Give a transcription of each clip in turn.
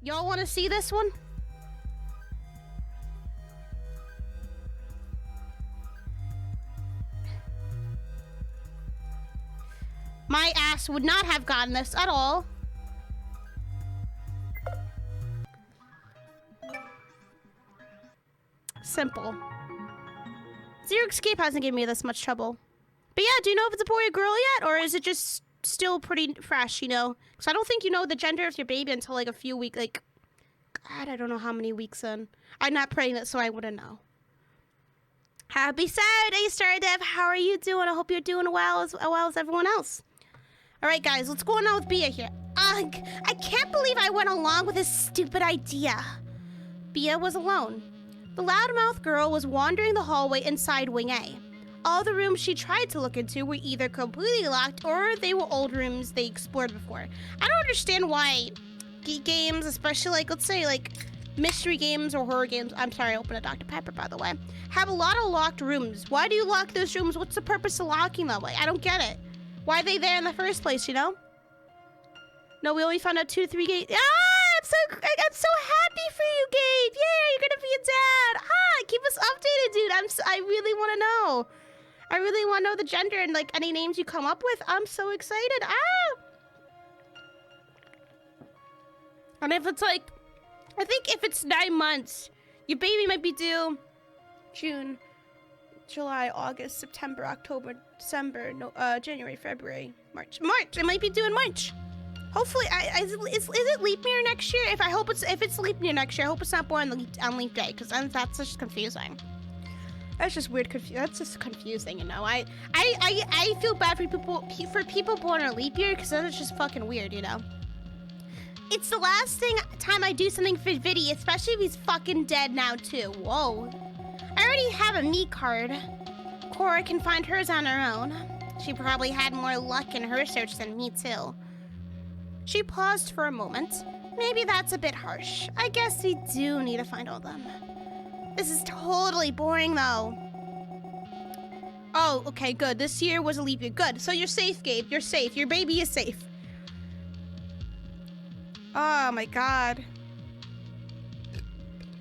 Y'all want to see this one? My ass would not have gotten this at all. Simple. Zero Escape hasn't given me this much trouble. But yeah, do you know if it's a boy or girl yet? Or is it just still pretty fresh, you know? Because I don't think you know the gender of your baby until like a few weeks, like... God, I don't know how many weeks in. I'm not pregnant, so I wouldn't know. Happy Saturday, Stardev. How are you doing? I hope you're doing well as everyone else. Alright, guys, what's going on with Bia here? Ugh, I can't believe I went along with this stupid idea. Bia was alone. The loudmouth girl was wandering the hallway inside Wing A. All the rooms she tried to look into were either completely locked or they were old rooms they explored before. I don't understand why geek games, especially like, let's say like mystery games or horror games, I'm sorry, I opened a Dr. Pepper by the way, have a lot of locked rooms. Why do you lock those rooms? What's the purpose of locking them? Like, I don't get it. Why are they there in the first place, you know? No, we only found out 2 to 3 games. I'm so happy for you, Gabe. Yeah, you're gonna be a dad. Keep us updated, dude. I really want to know. I really want to know the gender and like any names you come up with. I'm so excited. And if it's like, I think if it's 9 months, your baby might be due June, July, August, September, October, December, January, February, March. It might be due in March. Hopefully, is it leap year next year? If it's leap year next year, I hope it's not born on leap day, because that's just confusing. That's just weird. That's just confusing, you know. I feel bad for people born on leap year, because that's just fucking weird, you know. It's the last time I do something for Vidi, especially if he's fucking dead now too. Whoa. I already have a me card. Cora can find hers on her own. She probably had more luck in her search than me too. She paused for a moment. Maybe that's a bit harsh. I guess we do need to find all of them. This is totally boring though. Oh, okay, good. This year was a leap year. Good. So you're safe, Gabe. You're safe. Your baby is safe. Oh my god.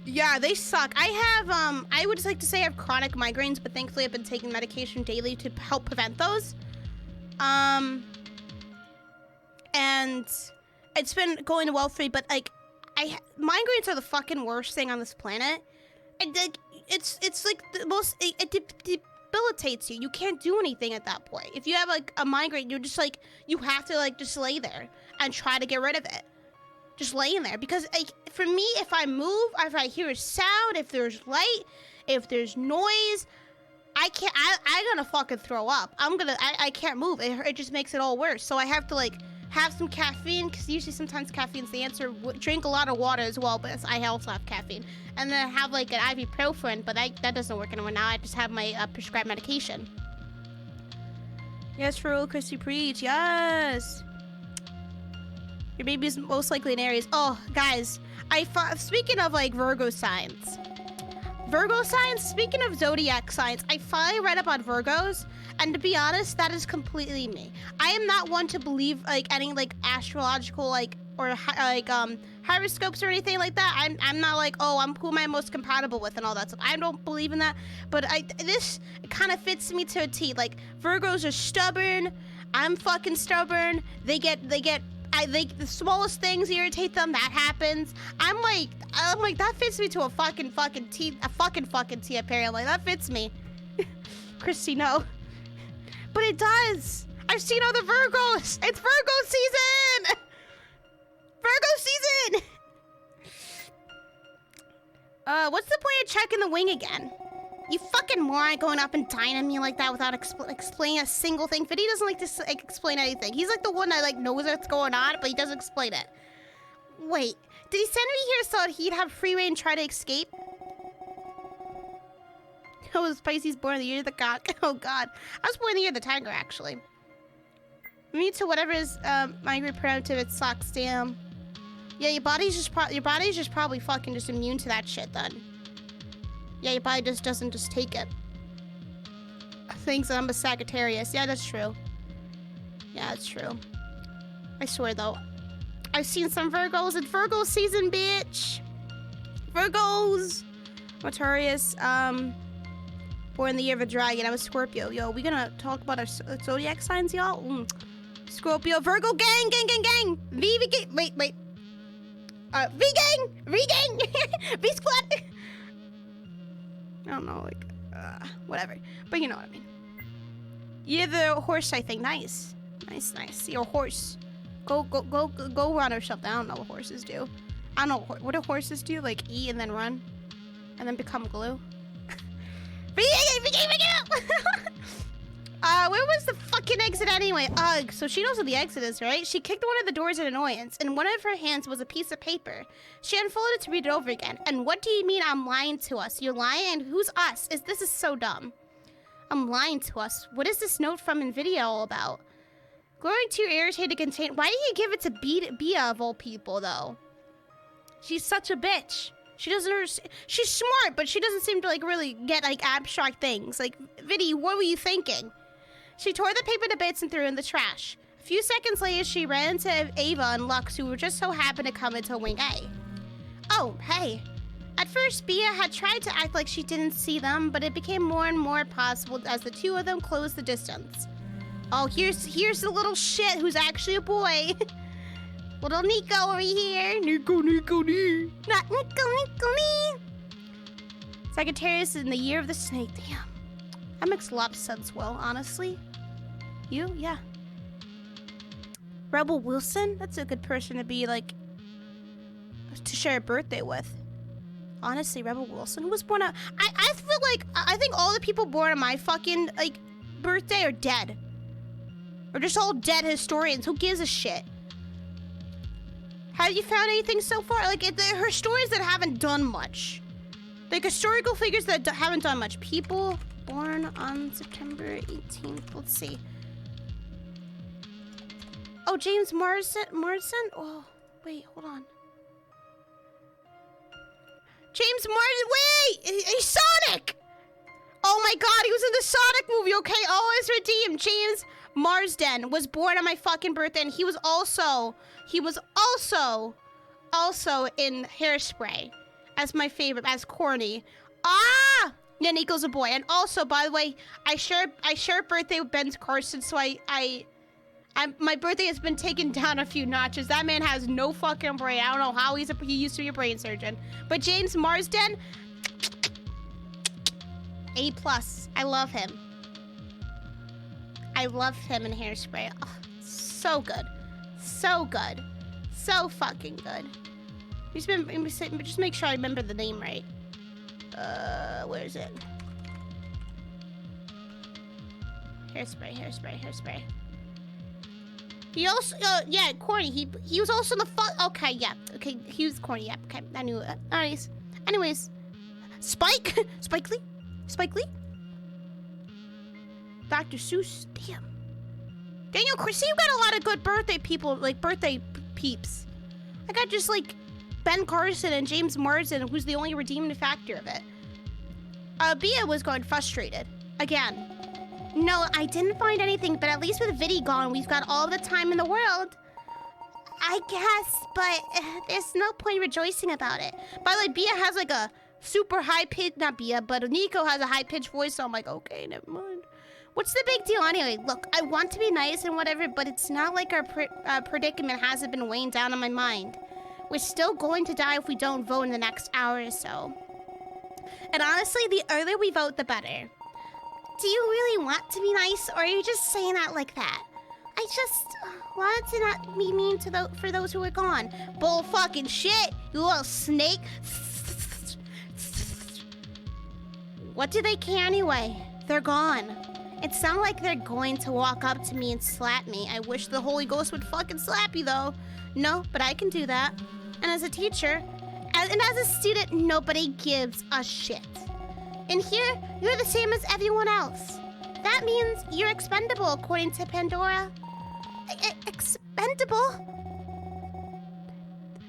Yeah, they suck. I would just like to say I have chronic migraines, but thankfully I've been taking medication daily to help prevent those. And it's been going well for me, but like, migraines are the fucking worst thing on this planet. And like, it's like the most, it debilitates you. You can't do anything at that point. If you have like a migraine, you're just like, you have to like just lay there and try to get rid of it. Just laying there, because like, for me, if I move, if I hear a sound, if there's light, if there's noise, I'm gonna fucking throw up. I can't move. It just makes it all worse. So I have to like have some caffeine, because usually sometimes caffeine's the answer. Drink a lot of water as well, but I also have caffeine. And then I have like an ibuprofen, but that doesn't work anymore now. I just have my prescribed medication. Yes, for real, Christy Preach. Yes. Your baby is most likely an Aries. Oh, guys, speaking of like Virgo signs, speaking of zodiac signs, I finally read up on Virgos, and to be honest, that is completely me. I am not one to believe like any like astrological like or like horoscopes or anything like that. I'm not like, oh, who am I most compatible with and all that stuff. I don't believe in that, but this kind of fits me to a T. Like, Virgos are stubborn. I'm fucking stubborn. They get the smallest things irritate them. That happens. I'm like that fits me to a fucking T. A fucking T. Apparently, that fits me. Christy, no, but it does. I've seen other Virgos. It's Virgo season. Virgo season. What's the point of checking the wing again? You fucking moron, going up and dying on me like that without explaining a single thing. Vidi doesn't like to explain anything. He's like the one that like knows what's going on, but he doesn't explain it. Wait, did he send me here so he'd have free reign and try to escape? Oh, was Pisces born in the year of the cock? Oh god, I was born in the year of the tiger actually. Me too. Whatever is my great primitive, it sucks. Damn. Yeah, your body's just probably fucking just immune to that shit then. Yeah, your body just doesn't just take it. Thinks that I'm a Sagittarius. Yeah, that's true. Yeah, that's true. I swear though. I've seen some Virgos. It's Virgo season, bitch. Virgos. Notorious. Born in the year of a dragon. I'm a Scorpio. Yo, we gonna talk about our zodiac signs, y'all? Scorpio, Virgo, gang. V gang. Wait. V gang. V squad. I don't know, like, whatever. But you know what I mean. You're the horse, I think. Nice. You're a horse. Go run or something. I don't know what horses do. I don't know. What do horses do? Like, eat and then run? And then become glue? Where was the fucking exit anyway? Ugh, so she knows where the exit is, right? She kicked one of the doors in annoyance. In one of her hands was a piece of paper. She unfolded it to read it over again. And what do you mean I'm lying to us? You're lying? Who's us? This is so dumb. I'm lying to us. What is this note from Vidi all about? Glowing too irritated to contain. Why did you give it to Bia of all people, though? She's such a bitch. She doesn't understand. She's smart, but she doesn't seem to, like, really get, like, abstract things. Like, Vidi, what were you thinking? She tore the paper to bits and threw it in the trash. A few seconds later, she ran into Ava and Lux, who were just so happened to come into Wing A. Oh, hey. At first, Bia had tried to act like she didn't see them, but it became more and more possible as the two of them closed the distance. Oh, here's the little shit who's actually a boy. Little Nico over here. Nico. Not Nico. Sagittarius in the year of the snake. Damn. That makes a lot of sense, Will, honestly. You? Yeah. Rebel Wilson? That's a good person to be, like, to share a birthday with. Honestly, Rebel Wilson, who was born on... I feel like, I think all the people born on my fucking, like, birthday are dead. Or just all dead historians. Who gives a shit? Have you found anything so far? Like, her stories that haven't done much. Like, historical figures that haven't done much. People born on September 18th. Let's see. Oh, James Morrison? Oh, wait, hold on. James Marsden, wait! He's Sonic! Oh my god, he was in the Sonic movie, okay? Oh, it's redeemed. James Marsden was born on my fucking birthday, and he was also in Hairspray as my favorite, as Corny. Ah! Yeah, Nico's a boy. And also, by the way, I share a birthday with Ben Carson, so my birthday has been taken down a few notches. That man has no fucking brain. I don't know how he used to be a brain surgeon. But James Marsden, A+. I love him. I love him in Hairspray. Oh, so good. So good. So fucking good. Just make sure I remember the name right. Where is it? Hairspray. He also, yeah, Corny. He was also in the okay, yeah. Okay, he was Corny, yeah. Okay, I knew it. Anyways. Spike Lee? Dr. Seuss, damn. Daniel, see, you got a lot of good birthday people, like birthday peeps. I got just like Ben Carson and James Marsden, who's the only redeeming factor of it. Bia was going frustrated. Again. No, I didn't find anything, but at least with Vidi gone, we've got all the time in the world. I guess, but there's no point rejoicing about it. By the way, Bia has like a super high pitch, not Bia, but Nico has a high pitched voice, so I'm like, okay, never mind. What's the big deal anyway? Look, I want to be nice and whatever, but it's not like our predicament hasn't been weighing down on my mind. We're still going to die if we don't vote in the next hour or so. And honestly, the earlier we vote, the better. Do you really want to be nice, or are you just saying that like that? I just wanted to not be mean to for those who are gone. Bull fucking shit, you little snake. What do they care anyway? They're gone. It sounds like they're going to walk up to me and slap me. I wish the Holy Ghost would fucking slap you, though. No, but I can do that. And as a teacher, and as a student, nobody gives a shit. And here, you're the same as everyone else. That means you're expendable, according to Pandora. Expendable?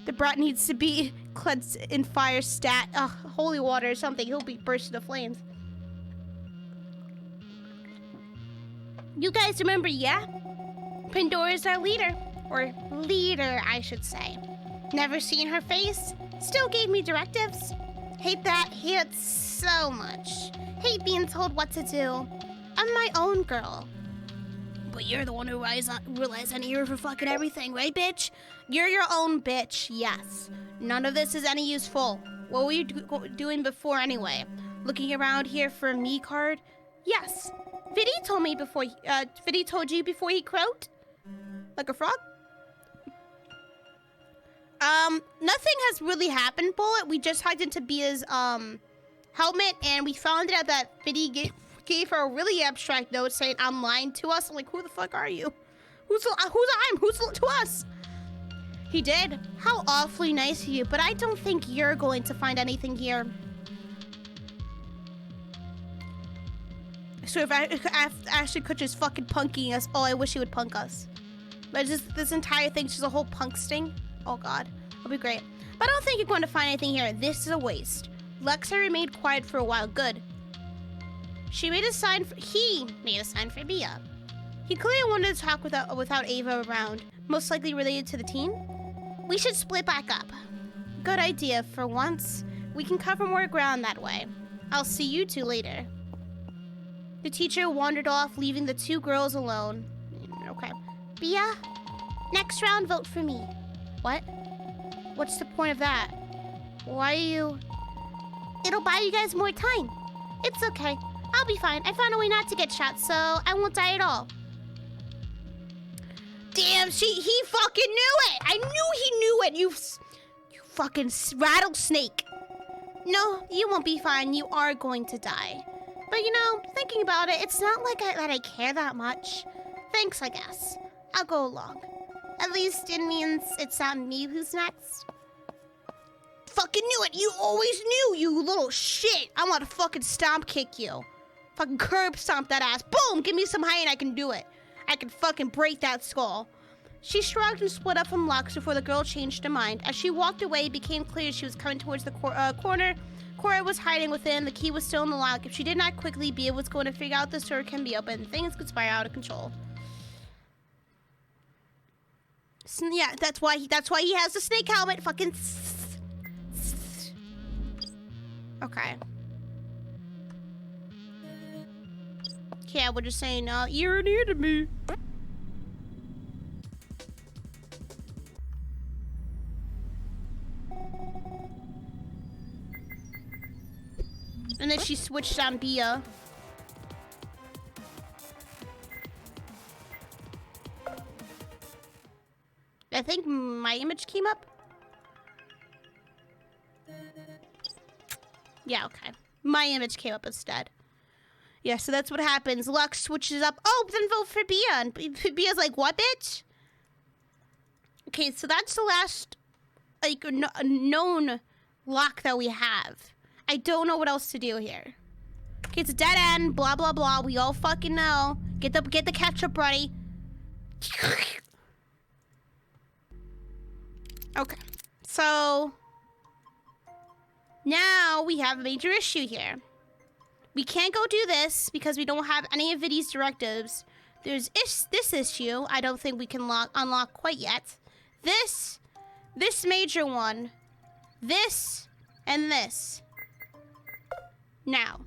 The brat needs to be cleansed in fire stat. Holy water or something. He'll be bursting to flames. You guys remember, yeah? Pandora's our leader. Or leader, I should say. Never seen her face, still gave me directives. Hate that, hate it so much. Hate being told what to do. I'm my own girl. But you're the one who relies on ear for fucking everything, right, bitch? You're your own bitch, yes. None of this is any useful. What were you doing before anyway? Looking around here for a me card? Yes. Vidi told me before. Vidi told you before he croaked? Like a frog? Nothing has really happened, Bullet. We just hacked into Bia's helmet, and we found out that Vidi gave her a really abstract note saying I'm lying to us. I'm like, who the fuck are you? Who's to us? He did. How awfully nice of you, but I don't think you're going to find anything here. So if Ashton Kutcher's fucking punking us, oh, I wish he would punk us. But just this entire thing's just a whole punk sting. Oh god, it'll be great. But I don't think you're going to find anything here. This is a waste. Lexa remained quiet for a while. Good. He made a sign for Bia. He clearly wanted to talk without Ava around. Most likely related to the team. We should split back up. Good idea. For once, we can cover more ground that way. I'll see you two later. The teacher wandered off, leaving the two girls alone. Okay. Bia, next round, vote for me. What? What's the point of that? Why are you... It'll buy you guys more time. It's okay. I'll be fine. I found a way not to get shot, so I won't die at all. Damn, he fucking knew it! I knew he knew it, you fucking rattlesnake. No, you won't be fine. You are going to die. But you know, thinking about it, it's not like that I care that much. Thanks, I guess. I'll go along. At least it means it's not me who's next. Fucking knew it. You always knew, you little shit. I want to fucking stomp kick you. Fucking curb stomp that ass. Boom! Give me some height and I can do it. I can fucking break that skull. She shrugged and split up from Lux before the girl changed her mind. As she walked away, it became clear she was coming towards the corner. Cora was hiding within. The key was still in the lock. If she did not quickly, Bia was going to figure out the door can be open. Things could spiral out of control. So, yeah, that's why he has the snake helmet. Fucking. Okay. Yeah, we're just saying, you're near to me. And then she switched on Bia. I think my image came up. Yeah, okay. My image came up instead. Yeah, so that's what happens. Lux switches up. Oh, then vote for Bia. And Bia's like, what, bitch? Okay, so that's the last, like, known lock that we have. I don't know what else to do here. Okay, it's a dead end. Blah, blah, blah. We all fucking know. Get the ketchup ready. Okay, so now we have a major issue here. We can't go do this because we don't have any of Vidi's directives. There's this issue I don't think we can unlock quite yet. This major one, this, and this. Now,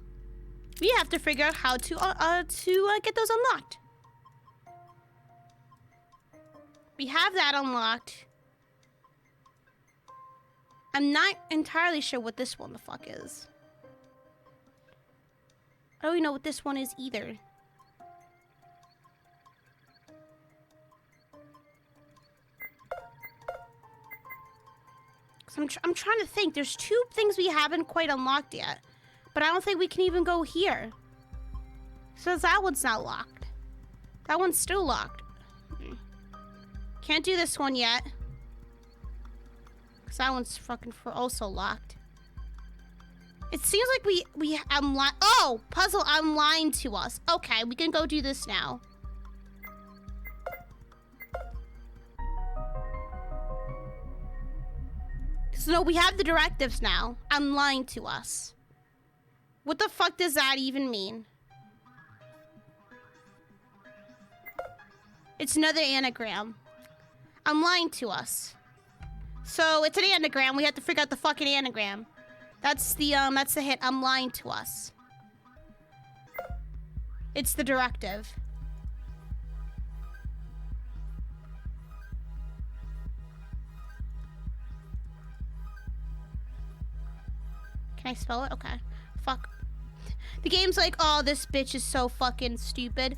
we have to figure out how to get those unlocked. We have that unlocked. I'm not entirely sure what this one the fuck is. I don't even know what this one is either. I'm trying to think. There's two things we haven't quite unlocked yet. But I don't think we can even go here. So that one's not locked. That one's still locked. Can't do this one yet. Because that one's fucking also locked. It seems like oh! Puzzle, I'm lying to us. Okay, we can go do this now. So no, we have the directives now. I'm lying to us. What the fuck does that even mean? It's another anagram. lying to us. So it's an anagram. We have to figure out the fucking anagram. That's the hint. I'm lying to us. It's the directive. Can I spell it? Okay. Fuck. The game's like, oh, this bitch is so fucking stupid.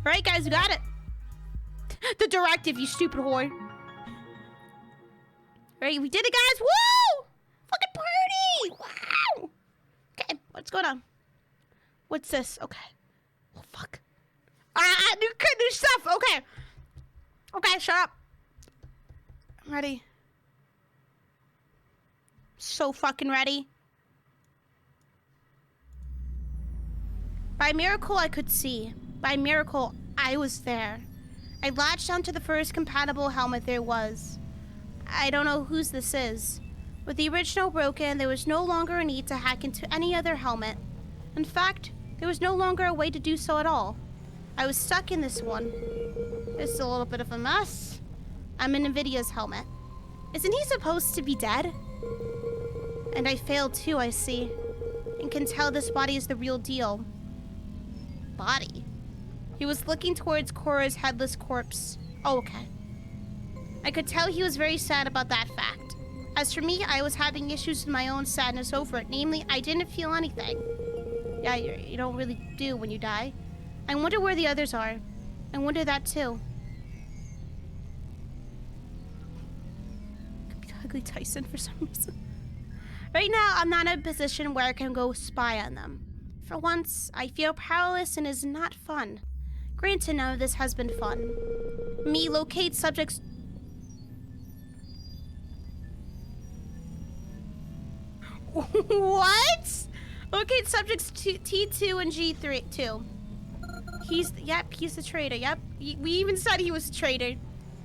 Alright, guys, we got it. The directive, you stupid whore. Alright, we did it, guys. Woo! Fucking party! Wow! Okay, what's going on? What's this? Okay. Oh, fuck. New stuff. Okay. Okay, shut up. I'm ready. So fucking ready. By miracle, I could see. By miracle, I was there. I latched onto the first compatible helmet there was. I don't know whose this is. With the original broken, there was no longer a need to hack into any other helmet. In fact, there was no longer a way to do so at all. I was stuck in this one. It's a little bit of a mess. I'm in Nvidia's helmet. Isn't he supposed to be dead? And I failed too, I see. And can tell this body is the real deal. Body? He was looking towards Cora's headless corpse. Oh, okay. I could tell he was very sad about that fact. As for me, I was having issues with my own sadness over it. Namely, I didn't feel anything. Yeah, you don't really do when you die. I wonder where the others are. I wonder that too. Could be Ugly Tyson for some reason. Right now, I'm not in a position where I can go spy on them. For once, I feel powerless and is not fun. Granted, none of this has been fun. Me locate subjects... What? Locate subjects T2 and G2. He's the traitor, yep. We even said he was a traitor.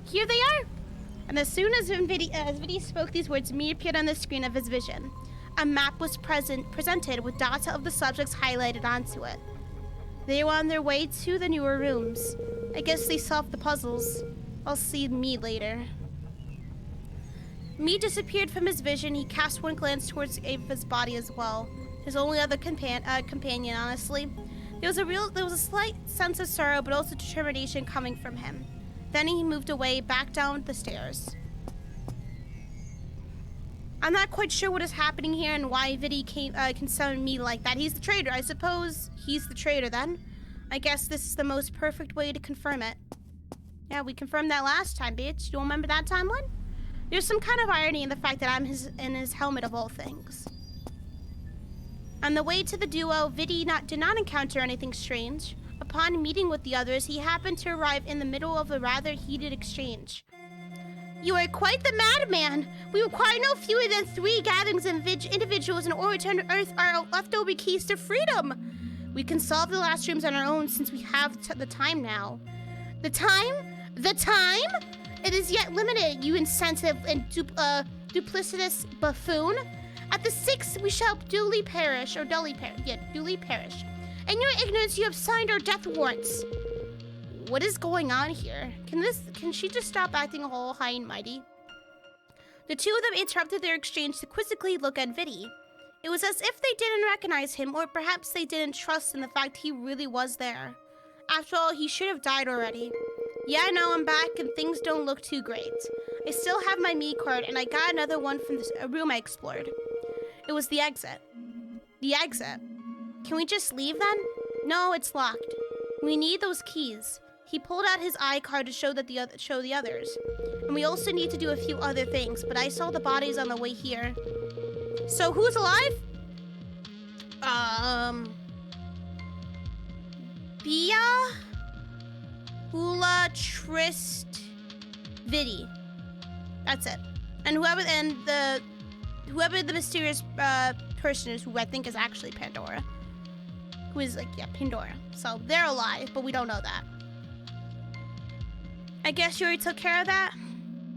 Here they are. And as soon as Vidi spoke these words, me appeared on the screen of his vision. A map was presented with data of the subjects highlighted onto it. They were on their way to the newer rooms. I guess they solved the puzzles. I'll see me later. Me disappeared from his vision. He cast one glance towards Ava's body as well. His only other companion, honestly. There was a slight sense of sorrow, but also determination coming from him. Then he moved away, back down the stairs. I'm not quite sure what is happening here and why Vidi can summon me like that. He's the traitor. I suppose he's the traitor then. I guess this is the most perfect way to confirm it. Yeah, we confirmed that last time, bitch. You don't remember that timeline? There's some kind of irony in the fact that I'm in his helmet of all things. On the way to the duo, Vidi did not encounter anything strange. Upon meeting with the others, he happened to arrive in the middle of a rather heated exchange. You are quite the madman. We require no fewer than 3 gatherings of individuals in order to unearth our leftover keys to freedom. We can solve the last rooms on our own since we have the time now. The time? The time? It is yet limited, you insensitive and duplicitous buffoon. At the 6th, we shall duly perish. In your ignorance, you have signed our death warrants. What is going on here? Can she just stop acting all high and mighty? The two of them interrupted their exchange to quizzically look at Vidi. It was as if they didn't recognize him, or perhaps they didn't trust in the fact he really was there. After all, he should have died already. Yeah, I know I'm back and things don't look too great. I still have my me card and I got another one from a room I explored. It was the exit. The exit? Can we just leave then? No, it's locked. We need those keys. He pulled out his iCard to show the others. And we also need to do a few other things, but I saw the bodies on the way here. So who's alive? Bia, Hula, Trist, Vidi. That's it. And whoever the mysterious person is, who I think is actually Pandora. Who is Pandora. So they're alive, but we don't know that. I guess you already took care of that?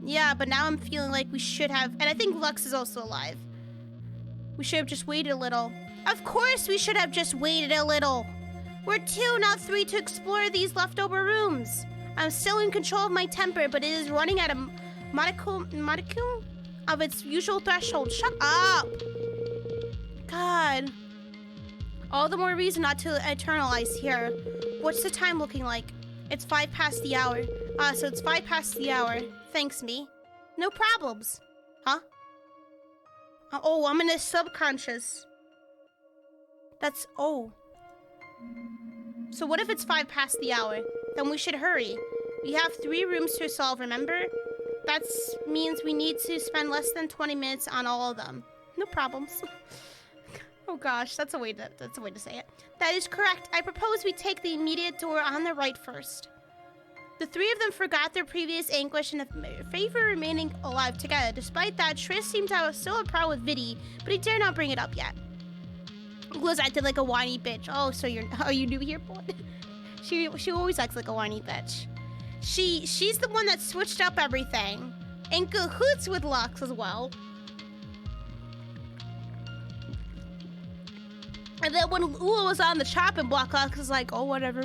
Yeah, but now I'm feeling like we should have, and I think Lux is also alive. We should have just waited a little. Of course we should have just waited a little. We're 2, not 3 to explore these leftover rooms. I'm still in control of my temper, but it is running at a modicum of its usual threshold. Shut up! God. All the more reason not to eternalize here. What's the time looking like? It's 5 past the hour. So it's 5 past the hour. Thanks, me. No problems. Huh? Oh, I'm in a subconscious. That's... oh. So what if it's 5 past the hour? Then we should hurry. We have 3 rooms to solve, remember? That means we need to spend less than 20 minutes on all of them. No problems. Oh gosh, that's a way to say it. That is correct. I propose we take the immediate door on the right first. The 3 of them forgot their previous anguish and favor remaining alive together. Despite that, Triss seemed to have still a problem with Vidi, but he dare not bring it up yet. Liz acted like a whiny bitch. Oh, so are you new here, boy? She always acts like a whiny bitch. She's the one that switched up everything. In cahoots with Lux as well. And then when Ula was on the chopping block, Lux was like, oh, whatever.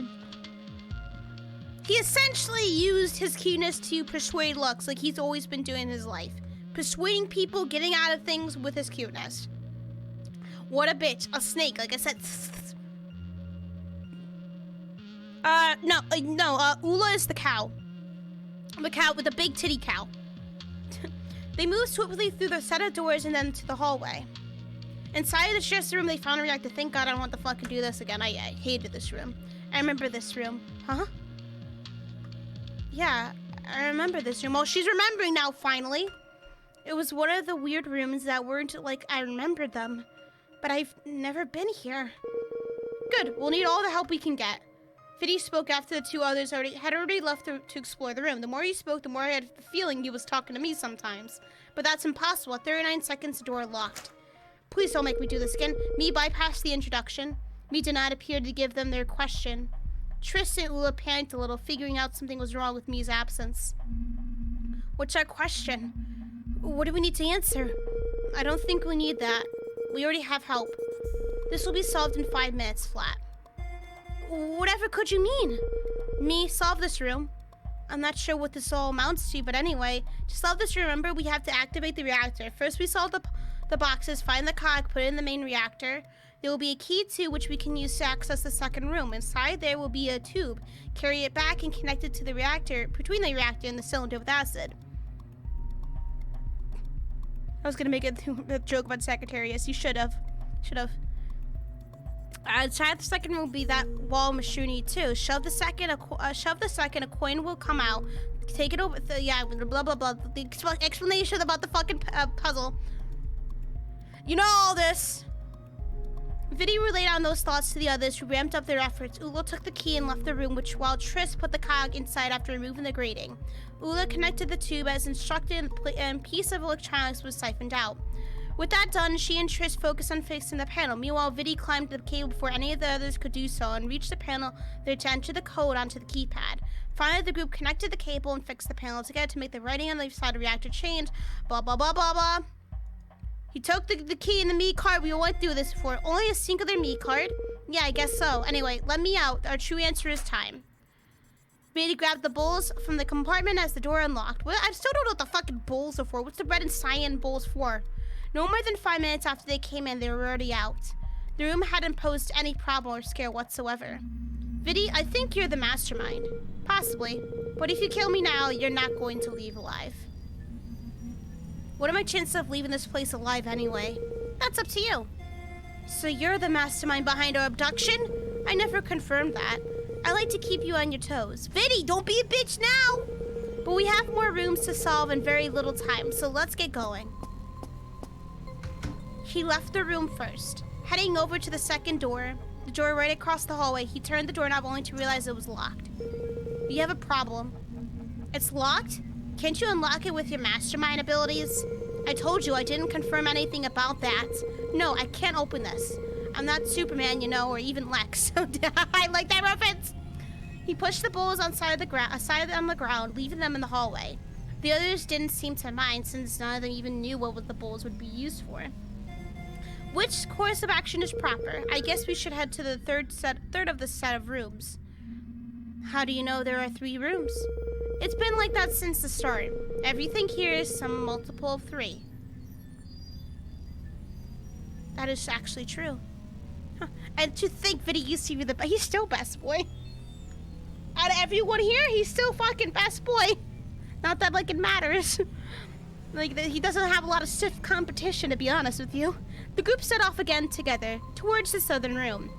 He essentially used his cuteness to persuade Lux, like he's always been doing in his life. Persuading people, getting out of things with his cuteness. What a bitch. A snake, like I said. No, Ula is the cow. The cow with the big titty cow. They moved swiftly through the set of doors and then to the hallway. Inside the dressing room, they found a reactor. Thank God I don't want to fucking do this again. I hated this room. I remember this room. Huh? Yeah, I remember this room. Oh, she's remembering now, finally. It was one of the weird rooms that weren't like I remembered them. But I've never been here. Good, we'll need all the help we can get. Vidi spoke after the 2 others had already left to explore the room. The more he spoke, the more I had the feeling he was talking to me sometimes. But that's impossible. At 39 seconds, the door locked. Please don't make me do this again. Me bypassed the introduction. Me did not appear to give them their question. Triss and Ula panicked a little, figuring out something was wrong with Me's absence. What's our question? What do we need to answer? I don't think we need that. We already have help. This will be solved in 5 minutes flat. Whatever could you mean? Me, solve this room. I'm not sure what this all amounts to, but anyway, to solve this, remember, we have to activate the reactor. First, we solve the boxes, find the cog, put it in the main reactor. There will be a key, too, which we can use to access the second room. Inside there will be a tube. Carry it back and connect it to the reactor, between the reactor and the cylinder with acid. I was gonna make a joke about Sagittarius. You should have. Inside the second room will be that wall machine too. Shove the second, a coin will come out. Take it over. Blah blah blah. The explanation about the fucking puzzle. You know all this. Vidi relayed on those thoughts to the others, who ramped up their efforts. Ula took the key and left the room, while Triss put the cog inside after removing the grating. Ula connected the tube as instructed, and a piece of electronics was siphoned out. With that done, she and Triss focused on fixing the panel. Meanwhile, Vidi climbed the cable before any of the others could do so and reached the panel there to enter the code onto the keypad. Finally, the group connected the cable and fixed the panel together to make the writing on the side of the reactor change. Blah, blah, blah, blah, blah. He took the key in the me card. We went through this before. Only a singular me card? Yeah, I guess so. Anyway, let me out. Our true answer is time. Vidi grabbed the bowls from the compartment as the door unlocked. Well, I still don't know what the fucking bowls are for. What's the red and cyan bowls for? No more than 5 minutes after they came in, they were already out. The room hadn't posed any problem or scare whatsoever. Vidi, I think you're the mastermind. Possibly. But if you kill me now, you're not going to leave alive. What are my chances of leaving this place alive anyway? That's up to you. So you're the mastermind behind our abduction? I never confirmed that. I like to keep you on your toes. Vidi, don't be a bitch now! But we have more rooms to solve in very little time, so let's get going. He left the room first. Heading over to the second door, the door right across the hallway, he turned the doorknob only to realize it was locked. We have a problem. It's locked? Can't you unlock it with your mastermind abilities? I told you I didn't confirm anything about that. No, I can't open this. I'm not Superman, you know, or even Lex. I like that reference. He pushed the bowls on the ground, leaving them in the hallway. The others didn't seem to mind, since none of them even knew what the bowls would be used for. Which course of action is proper? I guess we should head to the third of the set of rooms. How do you know there are 3 rooms? It's been like that since the start. Everything here is some multiple of 3. That is actually true. Huh. And to think Vidi used to be he's still best boy. Out of everyone here, he's still fucking best boy. Not that like it matters. Like he doesn't have a lot of stiff competition, to be honest with you. The group set off again together towards the southern room.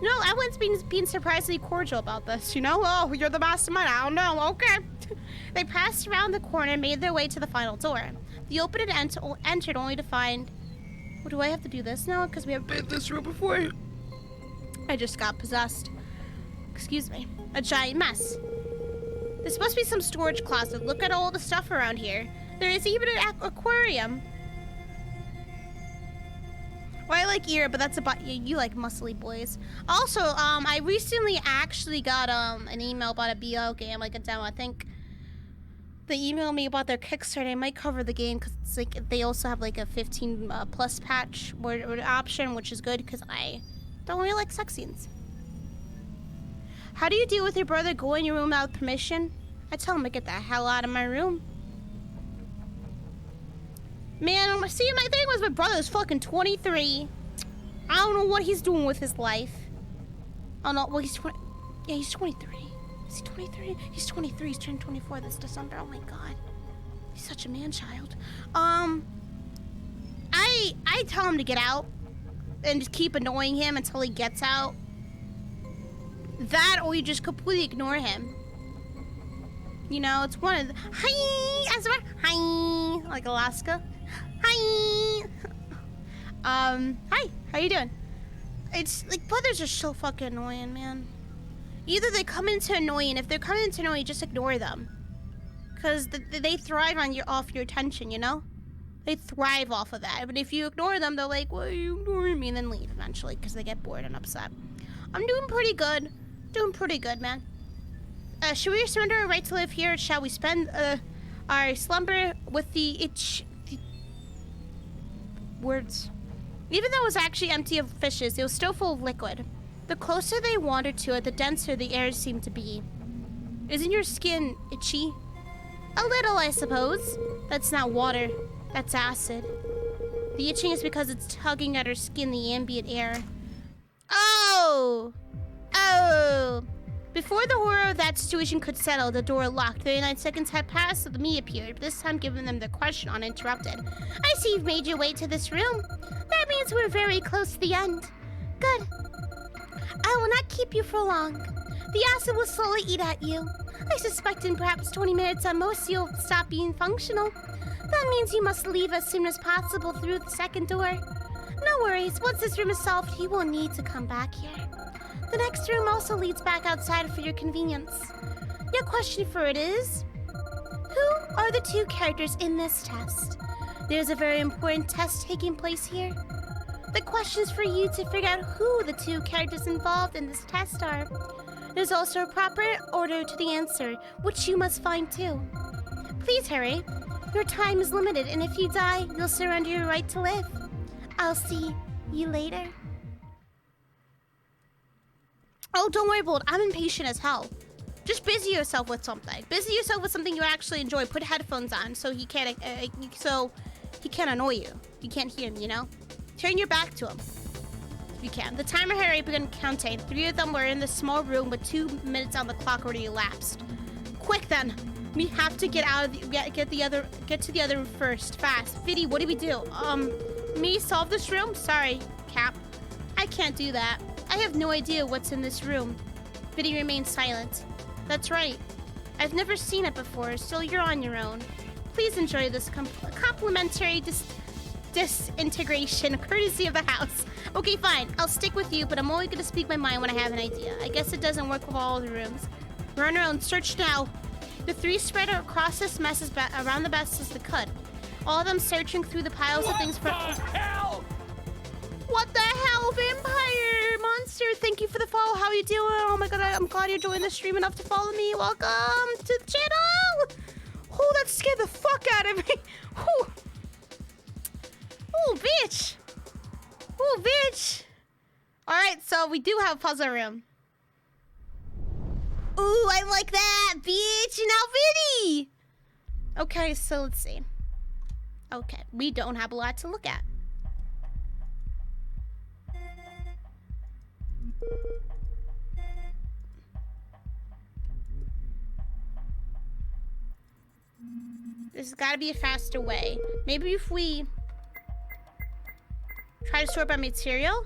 No, everyone's being surprisingly cordial about this, you know? Oh, you're the mastermind. I don't know. Okay. They passed around the corner and made their way to the final door. They opened and entered only to find... Well, do I have to do this now? Because we haven't been in this room before. I just got possessed. Excuse me. A giant mess. There's supposed to be some storage closet. Look at all the stuff around here. There is even an aquarium. Well, I like ear, but that's about you like muscly boys. Also, I recently actually got an email about a BO game, like a demo. I think they emailed me about their Kickstarter. I might cover the game because it's like they also have like a 15 plus patch or option, which is good because I don't really like sex scenes. How do you deal with your brother going in your room without permission? I tell him to get the hell out of my room. Man, see, my thing was my brother's fucking 23. I don't know what he's doing with his life. Oh no, well he's 20. Yeah, he's 23. Is he 23? He's 23. He's turning 24 this December. Oh my god, he's such a man-child. I tell him to get out and just keep annoying him until he gets out. That, or you just completely ignore him. You know, it's one of the hi, Azra, hi, like Alaska. Hi. Hi. How you doing? It's like brothers are so fucking annoying, man. Either they come in to annoy you, and if they're coming in to annoy you, just ignore them. Because they thrive on off your attention, you know? They thrive off of that. But if you ignore them, they're like, well, you ignoring me, and then leave eventually, because they get bored and upset. I'm doing pretty good. Doing pretty good, man. Should we surrender our right to live here, or shall we spend our slumber with the words? Even though it was actually empty of fishes, it was still full of liquid. The closer they wandered to it, the denser the air seemed to be. Isn't your skin itchy? A little, I suppose. That's not water. That's acid. The itching is because it's tugging at her skin, the ambient air. Oh! Oh! Before the horror of that situation could settle, the door locked. 39 seconds had passed, so the me appeared, this time giving them the question uninterrupted. I see you've made your way to this room. That means we're very close to the end. Good. I will not keep you for long. The acid will slowly eat at you. I suspect in perhaps 20 minutes at most you'll stop being functional. That means you must leave as soon as possible through the second door. No worries, once this room is solved, you won't need to come back here. The next room also leads back outside for your convenience. Your question for it is, who are the 2 characters in this test? There's a very important test taking place here. The questions for you to figure out who the 2 characters involved in this test are. There's also a proper order to the answer, which you must find too. Please hurry. Your time is limited, and if you die, you'll surrender your right to live. I'll see you later. Oh, don't worry, Bold. I'm impatient as hell. Just busy yourself with something. Busy yourself with something you actually enjoy. Put headphones on so he can't annoy you. You can't hear him, you know? Turn your back to him. If you can. The timer had already begun counting. 3 of them were in the small room with 2 minutes on the clock already elapsed. Quick then. We have to get out of the get to the other room first. Fast. Vidi, what do we do? Me solve this room? Sorry, Cap. I can't do that. I have no idea what's in this room. Vidi remained silent. That's right. I've never seen it before, so you're on your own. Please enjoy this complimentary disintegration courtesy of the house. Okay, fine. I'll stick with you, but I'm only gonna speak my mind when I have an idea. I guess it doesn't work with all the rooms. We're on our own. Search now. The 3 spread across this mess around the best as they could. All of them searching through the piles of things. What the hell? What the hell, vampire monster? Thank you for the follow. How are you doing? Oh my god, I'm glad you're enjoying the stream enough to follow me. Welcome to the channel. Oh, that scared the fuck out of me. Oh, oh bitch. Oh, Ooh, bitch! Alright, so we do have a puzzle room. Ooh, I like that, bitch! Now, Vidi! Okay, so let's see. Okay, we don't have a lot to look at. There's gotta be a faster way. Maybe if we try to sort by material?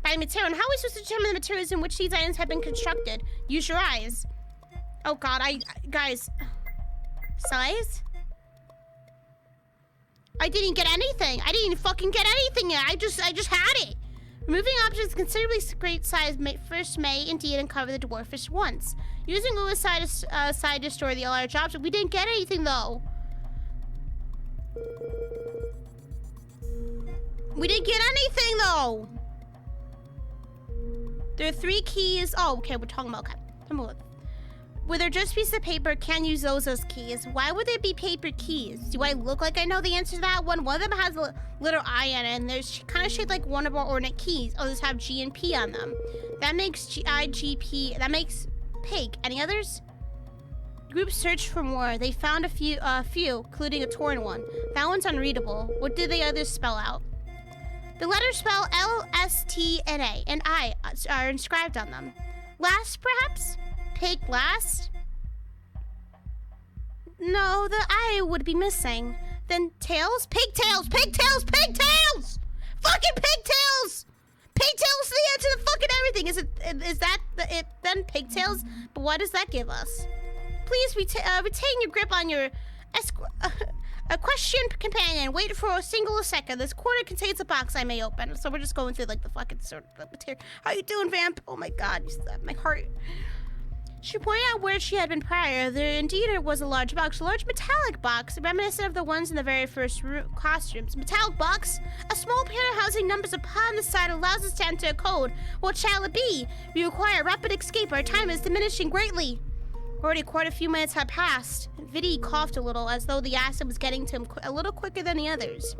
By material, and how are we supposed to determine the materials in which these items have been constructed? Use your eyes. Oh god, guys. Size? I didn't get anything. I didn't fucking get anything yet. I just had it. Removing objects of considerably great size may indeed uncover the dwarfish once. Using suicide to destroy the large object. We didn't get anything though. We didn't get anything though. There are 3 keys. Oh, okay, we're talking about, okay. Would there just pieces of paper? Can't use those as keys. Why would there be paper keys? Do I look like I know the answer to that one? One of them has a little I in it, and there's kind of shaped like one of our ordinate keys. Others have G and P on them. That makes GIGP. That makes pig. Any others? Group searched for more. They found a few, including a torn one. That one's unreadable. What did the others spell out? The letters spell L, S, T, and A, and I are inscribed on them. Last, perhaps? Pig last? No, the I would be missing. Then tails? Pigtails! Pigtails! Pigtails! Fucking pigtails! Pigtails is the answer to fucking everything. Is that it then? Pigtails? But what does that give us? Please retain your grip on your a question companion. Wait for a single second. This quarter contains a box I may open. So we're just going through like the fucking sort of material. How you doing, vamp? Oh my god, you stabbed my heart. She pointed out where she had been prior. There indeed was a large box, a large metallic box, reminiscent of the ones in the very first classrooms. Metallic box? A small pair housing numbers upon the side allows us to enter a code. What shall it be? We require rapid escape. Our time is diminishing greatly. Already quite a few minutes had passed. Vidi coughed a little, as though the acid was getting to him a little quicker than the others.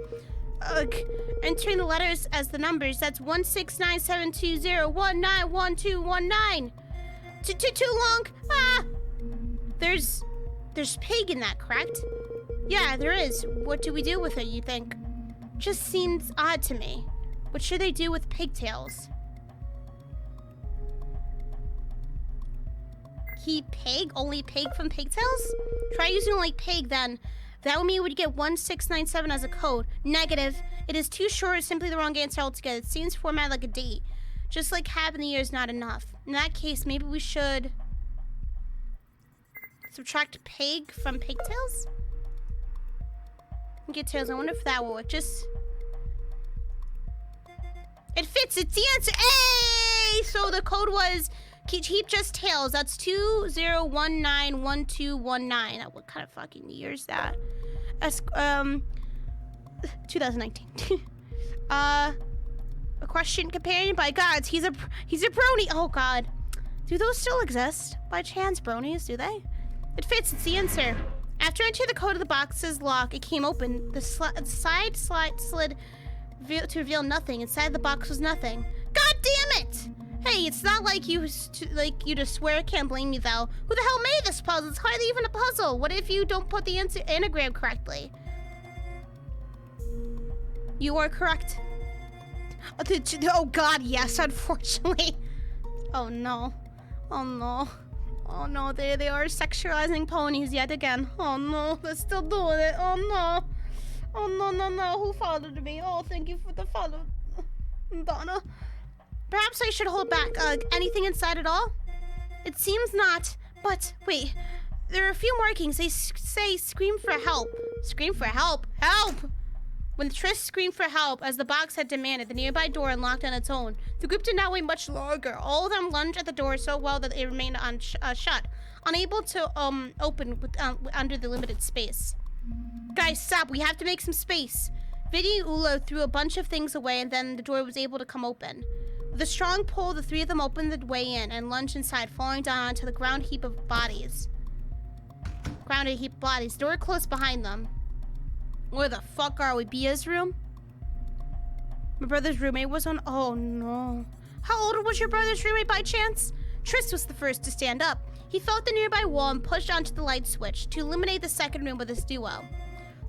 Ugh. Entering the letters as the numbers, that's 1697201912119. Too long? Ah! There's pig in that, correct? Yeah, there is. What do we do with it, you think? Just seems odd to me. What should they do with pigtails? Keep pig? Only pig from pigtails? Try using only pig then. That would mean we would get 1697 as a code. Negative. It is too short, simply the wrong answer altogether. It seems formatted like a date. Just like half in the year is not enough. In that case, maybe we should subtract pig from pigtails? Get tails. I wonder if that will work. Just... It fits. It's the answer. Hey! So the code was keep just tails. That's 20191219. What kind of fucking year is that? 2019. A question companion by gods. He's a brony. Oh god. Do those still exist? By chance, bronies, do they? It fits. It's the answer. After entering the code of the box's lock, it came open. The side slid to reveal nothing. Inside the box was nothing. God damn it! Hey, it's not like you to swear. Can't blame me though. Who the hell made this puzzle? It's hardly even a puzzle. What if you don't put the anagram correctly? You are correct. Oh god, yes, unfortunately. Oh no. Oh no. Oh no, they are sexualizing ponies yet again. Oh no, they're still doing it. Oh no. Oh no, no. Who followed me? Oh, thank you for the follow, Donna. Perhaps I should hold back. Anything inside at all? It seems not. But wait, there are a few markings. They say scream for help. Scream for help? Help! When Triss screamed for help, as the box had demanded, the nearby door unlocked on its own. The group did not wait much longer. All of them lunged at the door so well that it remained shut, unable to open under the limited space. Guys, stop! We have to make some space. Vidi and Ulo threw a bunch of things away, and then the door was able to come open. With a strong pull, the three of them opened the way in and lunged inside, falling down onto the ground heap of bodies. Door closed behind them. Where the fuck are we? Bia's room? My brother's roommate was on. Oh no. How old was your brother's roommate by chance? Tris was the first to stand up. He felt the nearby wall and pushed onto the light switch to illuminate the second room with his duo.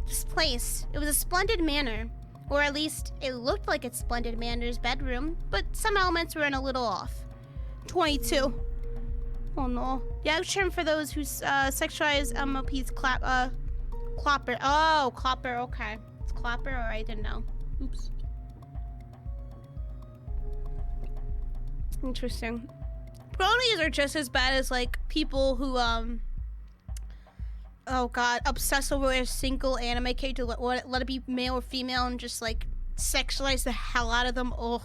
This place, it was a splendid manor. Or at least, it looked like its splendid manor's bedroom, but some elements were a little off. 22. Oh no. The action for those who sexualize MLP's Clopper. Oh, Clopper, okay. It's Clopper, or I didn't know. Oops. Interesting. Bronies are just as bad as, like, people who, oh god, obsess over a single anime character, let it be male or female, and just, like, sexualize the hell out of them. Oh.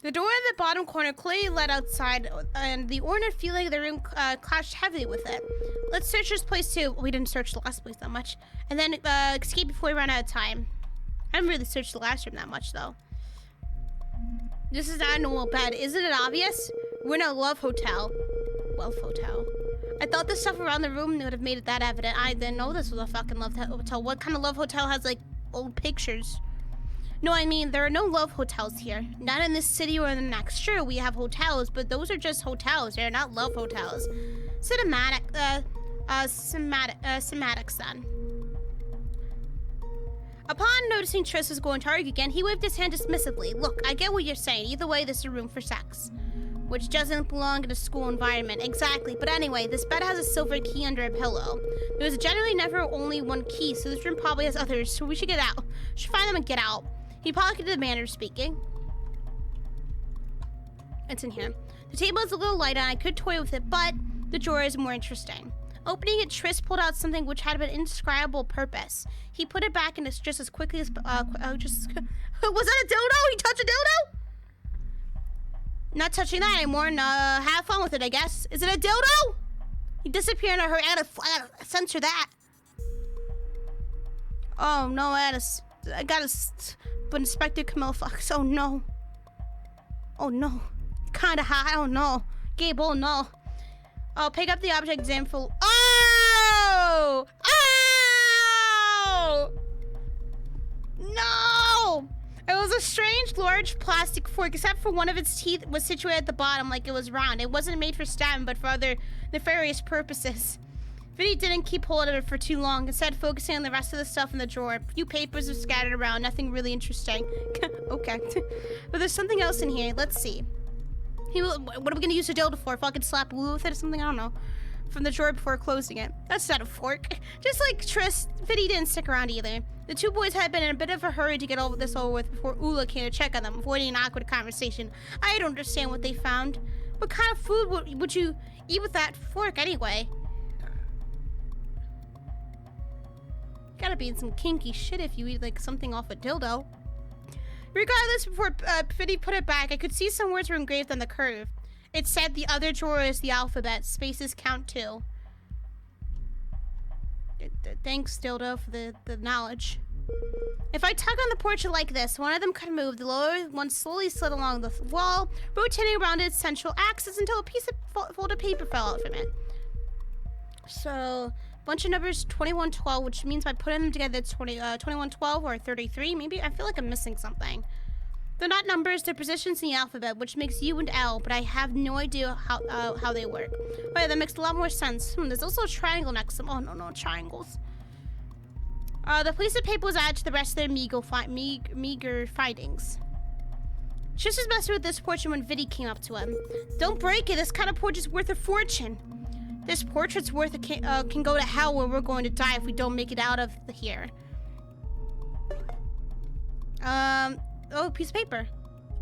The door in the bottom corner clearly led outside, and the ornate feeling of the room clashed heavily with it. Let's search this place too. We didn't search the last place that much. And then escape before we run out of time. I haven't really searched the last room that much, though. This is not a normal bed. Isn't it obvious? We're in a love hotel. Wealth hotel. I thought the stuff around the room would have made it that evident. I didn't know this was a fucking love hotel. What kind of love hotel has, like, old pictures? No, I mean, there are no love hotels here. Not in this city or in the next. Sure, we have hotels, but those are just hotels. They're not love hotels. Semantics then. Upon noticing Tris was going to argue again, he waved his hand dismissively. Look, I get what you're saying. Either way, this is a room for sex. Which doesn't belong in a school environment. Exactly. But anyway, this bed has a silver key under a pillow. There's generally never only one key, so this room probably has others, so we should get out. Should find them and get out. He pocketed the manner of speaking. It's in here. The table is a little light and I could toy with it, but the drawer is more interesting. Opening it, Tris pulled out something which had an indescribable purpose. He put it back in just as quickly as... was that a dildo? He touched a dildo? Not touching that anymore, and have fun with it, I guess. Is it a dildo? He disappeared in a hurry. I gotta censor that. Oh no, I gotta but Inspector Camille Fox. Oh no. Oh no. Kinda high. Oh no. Gabe, oh no. I'll pick up the object example. Oh! Oh! No! It was a strange, large plastic fork, except for one of its teeth was situated at the bottom like it was round. It wasn't made for stabbing, but for other nefarious purposes. Vidi didn't keep hold of it for too long, instead focusing on the rest of the stuff in the drawer. A few papers were scattered around, nothing really interesting. Okay. But there's something else in here. Let's see. What are we gonna use the dildo for? Fucking slap glue with it or something? I don't know. From the drawer before closing it. That's not a fork. Just like Tris, Vidi didn't stick around either. The two boys had been in a bit of a hurry to get this over with before Ula came to check on them, avoiding an awkward conversation. I don't understand what they found. What kind of food would you eat with that fork anyway? Gotta be in some kinky shit if you eat like something off a dildo. Regardless, before Vidi put it back, I could see some words were engraved on the curve. It said the other drawer is the alphabet. Spaces count too. Thanks, dildo, for the knowledge. If I tug on the portrait like this, one of them could move. The lower one slowly slid along the wall, rotating around its central axis until a piece of folded paper fell out from it. So, bunch of numbers, 2112, which means by putting them together, it's 2112 or 33. Maybe I feel like I'm missing something. They're not numbers, they're positions in the alphabet, which makes U and L, but I have no idea how they work. Oh yeah, that makes a lot more sense. There's also a triangle next to them. Oh no, triangles. The piece of paper was added to the rest of their meager findings. Tris was messing with this portrait when Vidi came up to him. Don't break it, this kind of portrait's worth a fortune. This portrait's worth can go to hell where we're going to die if we don't make it out of here. Oh, piece of paper.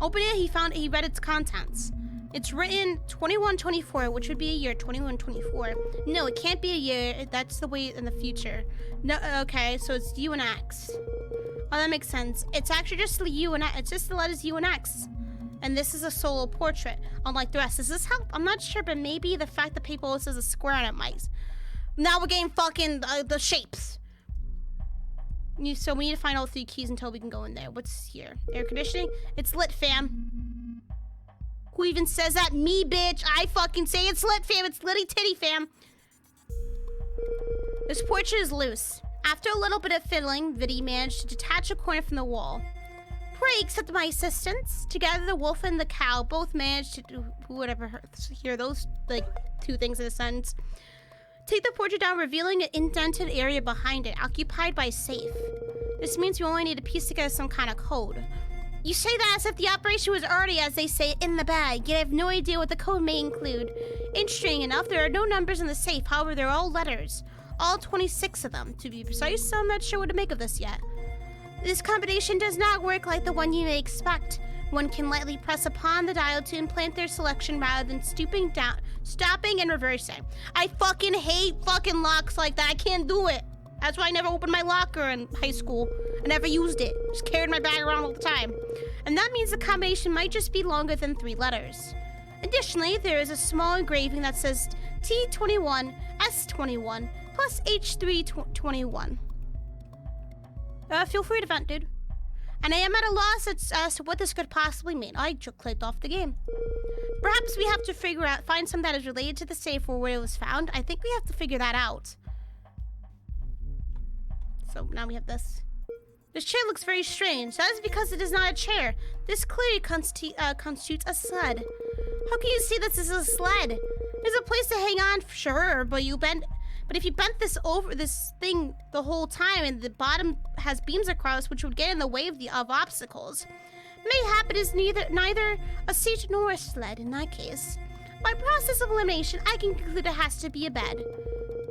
Open it, he read its contents. It's written 2124, which would be a year, 2124. No, it can't be a year, that's the way in the future. No, okay, so it's U and X. Oh, that makes sense. It's actually just the U and X, it's just the letters U and X. And this is a solo portrait, unlike the rest. Does this help? I'm not sure, but maybe the fact that paper also has a square on it might. Now we're getting fucking the shapes. So we need to find all 3 keys until we can go in there. What's here? Air conditioning? It's lit, fam. Who even says that? Me, bitch. I fucking say it's lit, fam. It's litty titty, fam. This portrait is loose. After a little bit of fiddling, Vidi managed to detach a corner from the wall. Pray accepted my assistance. Together, the wolf and the cow both managed to do whatever. Hear those like two things in a sentence. Take the portrait down, revealing an indented area behind it, occupied by a safe. This means we only need to piece together some kind of code. You say that as if the operation was already, as they say, in the bag, yet I have no idea what the code may include. Interesting enough, there are no numbers in the safe, however, they're all letters. All 26 of them, to be precise. I'm not sure what to make of this yet. This combination does not work like the one you may expect. One can lightly press upon the dial to implant their selection rather than stooping down, stopping and reversing. I fucking hate fucking locks like that. I can't do it. That's why I never opened my locker in high school. I never used it. Just carried my bag around all the time. And that means the combination might just be longer than 3 letters. Additionally, there is a small engraving that says T21, S21, plus H321. Feel free to vent, dude. And I am at a loss as to what this could possibly mean. I just clicked off the game. Perhaps we have to find something that is related to the safe or where it was found. I think we have to figure that out. So now we have this. This chair looks very strange. That is because it is not a chair. This clearly constitutes a sled. How can you see this is a sled? There's a place to hang on, sure, but if you bent this over this thing the whole time and the bottom has beams across which would get in the way of obstacles, mayhap it is neither a seat nor a sled in that case. By process of elimination, I can conclude it has to be a bed.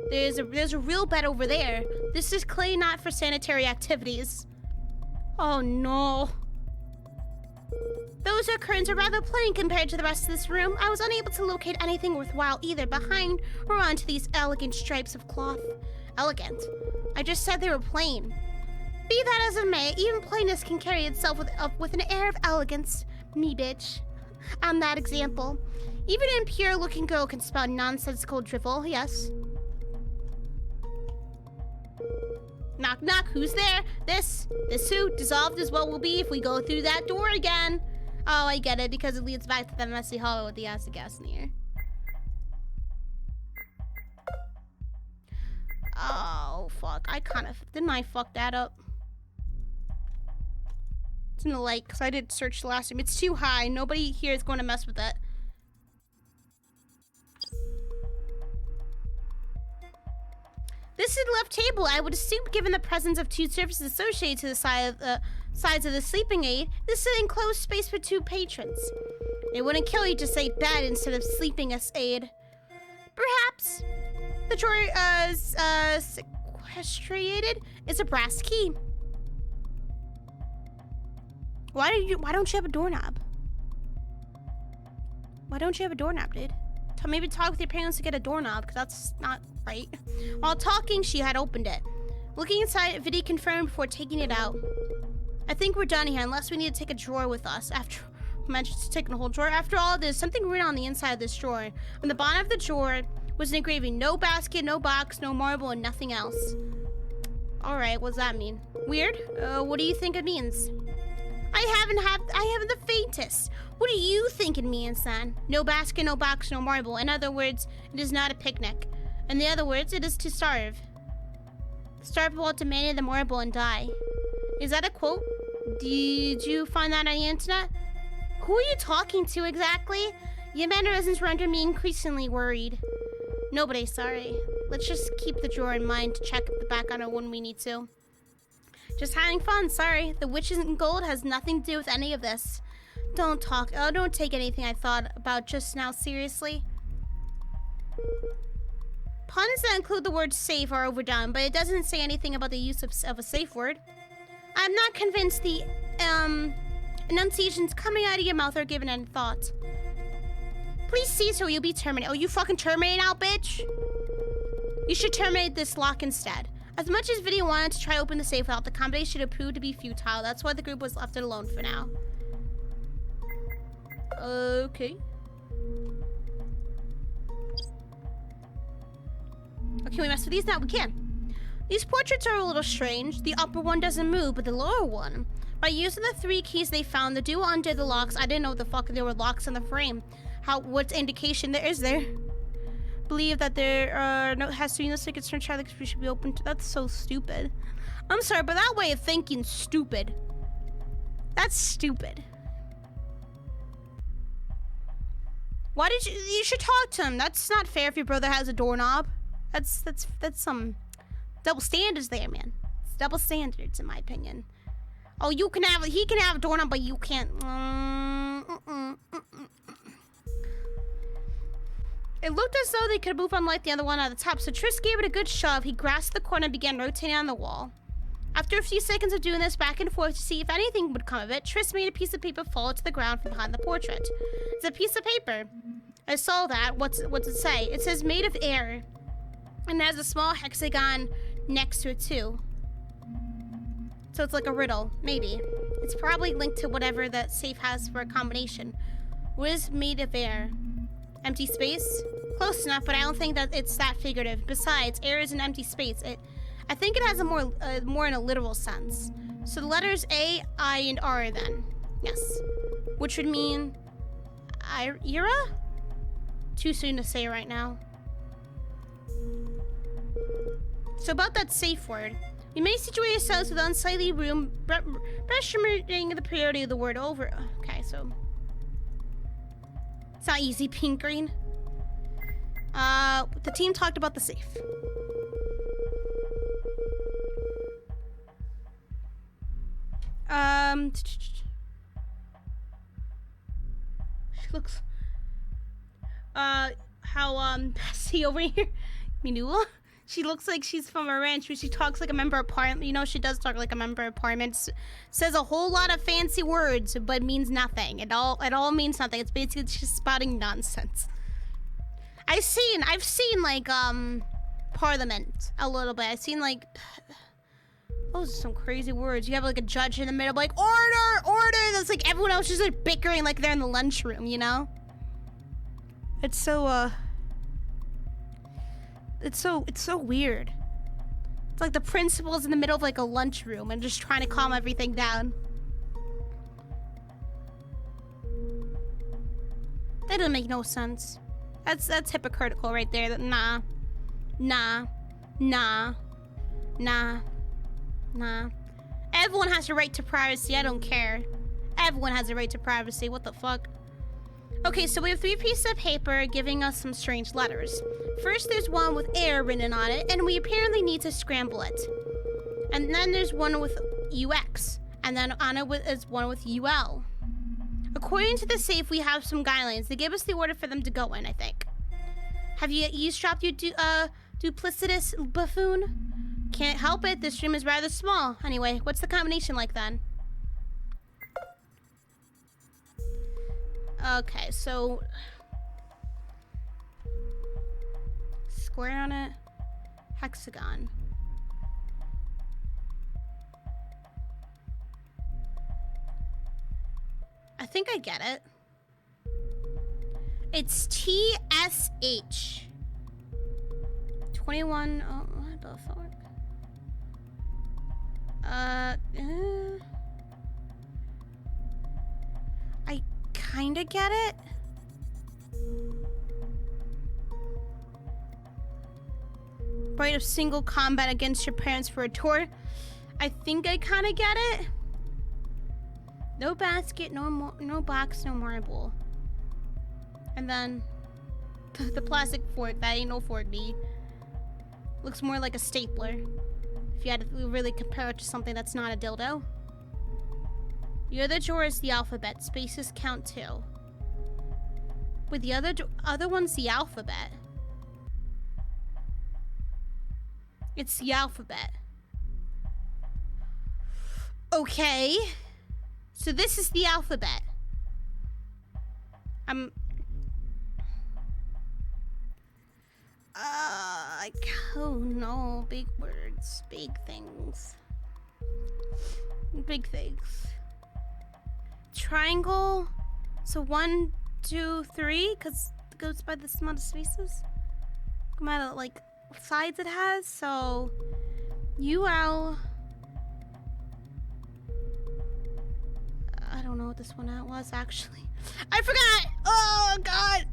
There's a real bed over there. This is clearly not for sanitary activities. Oh no. Those curtains are rather plain compared to the rest of this room. I was unable to locate anything worthwhile either behind or onto these elegant stripes of cloth. Elegant? I just said they were plain. Be that as it may, even plainness can carry itself with an air of elegance. Me bitch. On that example. Even an impure-looking girl can spell nonsensical drivel, yes. Knock knock, who's there? This suit dissolved as what will be if we go through that door again. Oh, I get it, because it leads back to the messy hallway with the acid gas in the air. Oh, fuck. Didn't I fuck that up? It's in the light, because I did search the last time. It's too high. Nobody here is going to mess with it. This is the left table. I would assume, given the presence of 2 surfaces associated to the sides of the sleeping aid, this is an enclosed space for 2 patrons. It wouldn't kill you to say bed instead of sleeping aid. Perhaps the drawer sequestrated is a brass key. Why don't you have a doorknob? Why don't you have a doorknob, dude? Maybe talk with your parents to get a doorknob, because that's not right. While talking, she had opened it. Looking inside, Vidi confirmed before taking it out. I think we're done here, unless we need to take a drawer with us. After mentioned taking a whole drawer. After all, there's something written on the inside of this drawer. On the bottom of the drawer was an engraving. No basket, no box, no marble, and nothing else. Alright, what does that mean? Weird? What do you think it means? I haven't the faintest. What do you think it means, then? No basket, no box, no marble. In other words, it is not a picnic. In the other words, it is to starve. Starve while demanding the marble and die. Is that a quote? Did you find that on the internet? Who are you talking to exactly? Your mannerisms render me increasingly worried. Nobody, sorry. Let's just keep the drawer in mind to check the back on it when we need to. Just having fun, sorry. The witches in gold has nothing to do with any of this. Don't take anything I thought about just now seriously. Puns that include the word safe are overdone, but it doesn't say anything about the use of a safe word. I'm not convinced the enunciations coming out of your mouth are given any thought. Please cease or you'll be terminated. Oh, you fucking terminate now, bitch? You should terminate this lock instead. As much as Vidi wanted to try to open the safe without, the combination had proved to be futile. That's why the group was left alone for now. Okay. Oh, can we mess with these now? We can. These portraits are a little strange. The upper one doesn't move, but the lower one. By using the 3 keys they found, the duo undid the locks. I didn't know what the fuck there were locks on the frame. What indication there is there? believe that there has to be no secrets from child we should be open to. That's so stupid. I'm sorry, but that way of thinking stupid. That's stupid. Why did you should talk to him. That's not fair if your brother has a doorknob. That's some double standards there, man. It's double standards in my opinion. Oh, he can have a doorknob, but you can't. It looked as though they could move unlike the other one at the top, so Triss gave it a good shove. He grasped the corner and began rotating on the wall. After a few seconds of doing this back and forth to see if anything would come of it, Triss made a piece of paper fall to the ground from behind the portrait. It's a piece of paper. I saw that. What's it say? It says made of air. And it has a small hexagon next to it too. So it's like a riddle, maybe. It's probably linked to whatever that safe has for a combination. What is made of air? Empty space? Close enough, but I don't think that it's that figurative. Besides, air is an empty space. I think it has a more in a literal sense. So the letters A, I, and R then. Yes. Which would mean Ira? Too soon to say right now. So about that safe word. We may situate ourselves with unsightly room, best remembering the priority of the word over. Okay, so it's not easy, pink green. The team talked about the safe. She looks Bessie over here, Minula. She looks like she's from a ranch, but she talks like a member of parliament. You know, she does talk like a member of parliament. Says a whole lot of fancy words, but means nothing. It all means nothing. It's basically just spouting nonsense. I've seen like parliament a little bit. I've seen like those are some crazy words. You have like a judge in the middle, like order. That's like everyone else just like bickering like they're in the lunchroom. You know? It's so It's so weird. It's like the principal's in the middle of like a lunchroom and just trying to calm everything down. That doesn't make no sense. That's hypocritical right there. Nah. Everyone has a right to privacy. I don't care. Everyone has a right to privacy. What the fuck? Okay, so we have 3 pieces of paper giving us some strange letters. First, there's one with air written on it, and we apparently need to scramble it. And then there's one with UX, and then on it is one with UL. According to the safe, we have some guidelines. They give us the order for them to go in, I think. Have you eavesdropped, you duplicitous buffoon? Can't help it, this room is rather small. Anyway, what's the combination like then? Okay, so square on it, hexagon. I think I get it. It's TSH. 21. Oh, what the fuck? I kinda get it. Right of single combat against your parents for a tour. I think I kinda get it. No basket, no box, no marble. And then the plastic fork, that ain't no fork, D. Looks more like a stapler. If you had to really compare it to something that's not a dildo. The other drawer is the alphabet. Spaces count too. With the other one's the alphabet. It's the alphabet. Okay. So this is the alphabet. Oh no, big words, big things. Big things. Triangle. So 1, 2, 3, because it goes by the amount of spaces. Amount of like sides it has. So UL. I don't know what this one was actually. I forgot. Oh god.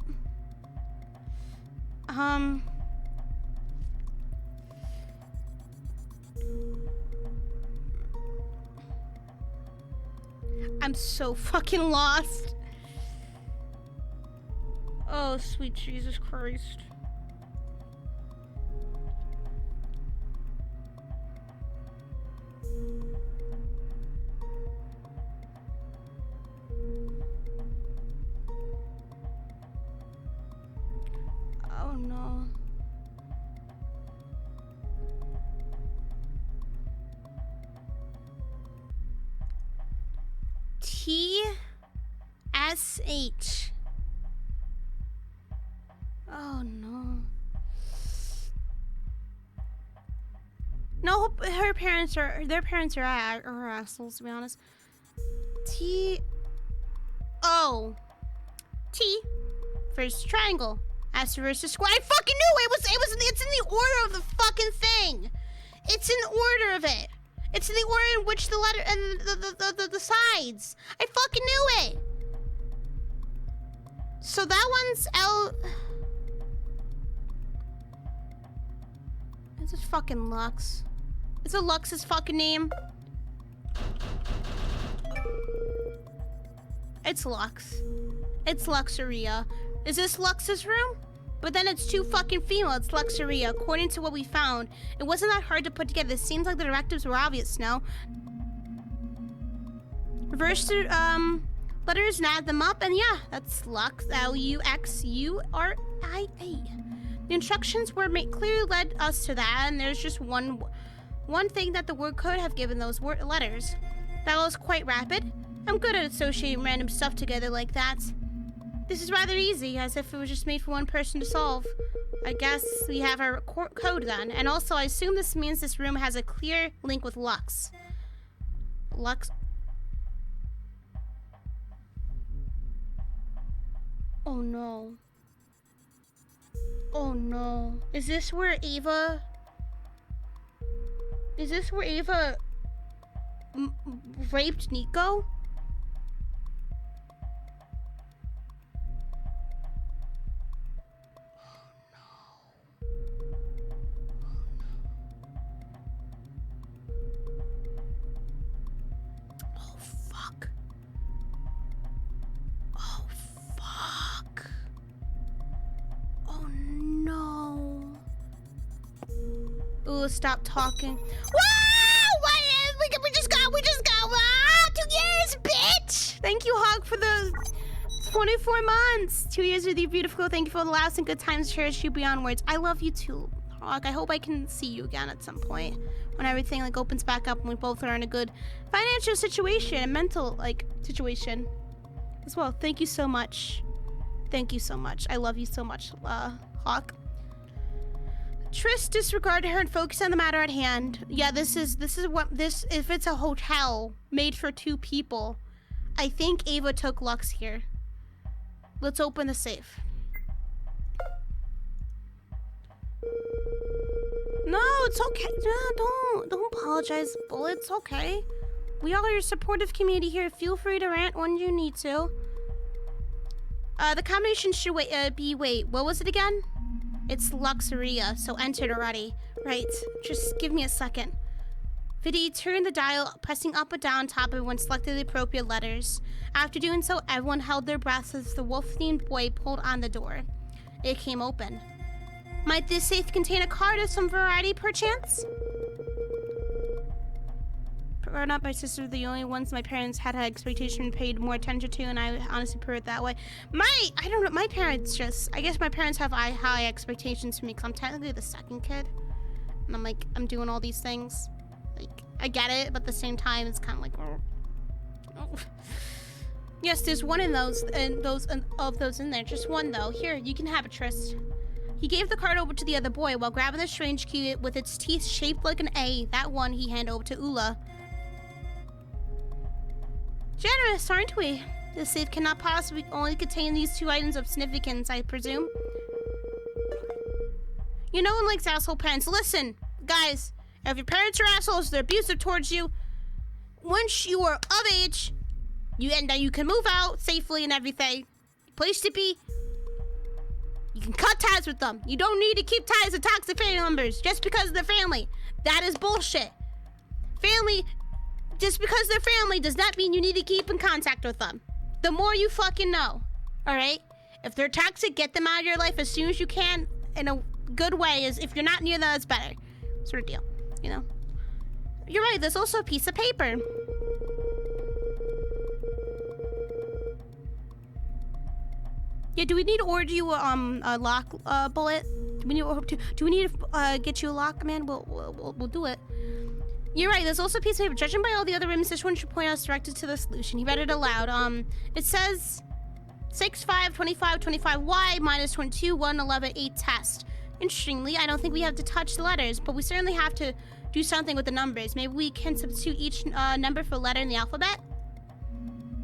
I'm so fucking lost. Oh, sweet Jesus Christ. Oh no. TSH. Oh no. No, their parents are assholes, to be honest. T-O. T versus triangle. S versus square. I fucking knew it's in the order of the fucking thing. It's in the order of it. It's in the order in which the letter and the sides. I fucking knew it. So that one's L. It's just fucking Lux. It's a Lux's fucking name. It's Lux. It's Luxuria. Is this Lux's room? But then it's two fucking female. It's Luxuria. According to what we found, it wasn't that hard to put together. It seems like the directives were obvious now. Reverse the letters and add them up, and yeah, that's Lux. Luxuria. The instructions were clearly led us to that, and there's just one thing that the word could have given those letters. That was quite rapid. I'm good at associating random stuff together like that. This is rather easy, as if it was just made for one person to solve. I guess we have our code then. And also, I assume this means this room has a clear link with Lux. Lux... Oh no. Oh no. Is this where Ava... Is this where Ava... raped Nico? Stop talking. Wow! We just got 2 years, bitch! Thank you, Hog, for the 24 months. 2 years with you, beautiful. Thank you for the laughs and good times. Cherish you beyond words. I love you too, Hog. I hope I can see you again at some point when everything opens back up and we both are in a good financial situation and mental situation as well. Thank you so much. Thank you so much. I love you so much, Hawk. Triss disregarded her and focused on the matter at hand. Yeah, this is if it's a hotel made for 2 people, I think Ava took Lux here. Let's open the safe. No, it's okay. No, don't apologize, Bull. It's okay. We all are your supportive community here. Feel free to rant when you need to. The combination should be what was it again? It's Luxuria, so entered already. Right, just give me a second. Vidi turned the dial, pressing up and down top of it when selected the appropriate letters. After doing so, everyone held their breaths as the wolf-themed boy pulled on the door. It came open. Might this safe contain a card of some variety, perchance? Growing up, my sisters were the only ones my parents had expectation paid more attention to, and I honestly prefer it that way. I don't know, my parents I guess my parents have high expectations for me because I'm technically the second kid. And I'm doing all these things. I get it, but at the same time, it's kind of oh. Yes, there's one of those in there. Just one, though. Here, you can have it, Triss. He gave the card over to the other boy while grabbing the strange key with its teeth shaped like an A. That one he handed over to Ula. Generous, aren't we? The safe cannot possibly only contain these 2 items of significance, I presume. You know, no one likes asshole parents. Listen, guys, if your parents are assholes, they're abusive towards you, once you are of age, you can move out safely and everything. Place to be. You can cut ties with them. You don't need to keep ties with toxic family members just because they're family. That is bullshit. Family, just because they're family does not mean you need to keep in contact with them. The more you fucking know, all right? If they're toxic, get them out of your life as soon as you can in a good way. As if you're not near them, that's better. Sort of deal, you know? You're right, there's also a piece of paper. Yeah, do we need to order you a lock bullet? Do we need to get you a lock, man? We'll do it. You're right, there's also a piece of paper. Judging by all the other rooms, this one should point us directed to the solution. He read it aloud. It says 6, 5, 25, 25Y minus 22, 1, 11, 8 test. Interestingly, I don't think we have to touch the letters, but we certainly have to do something with the numbers. Maybe we can substitute each number for a letter in the alphabet?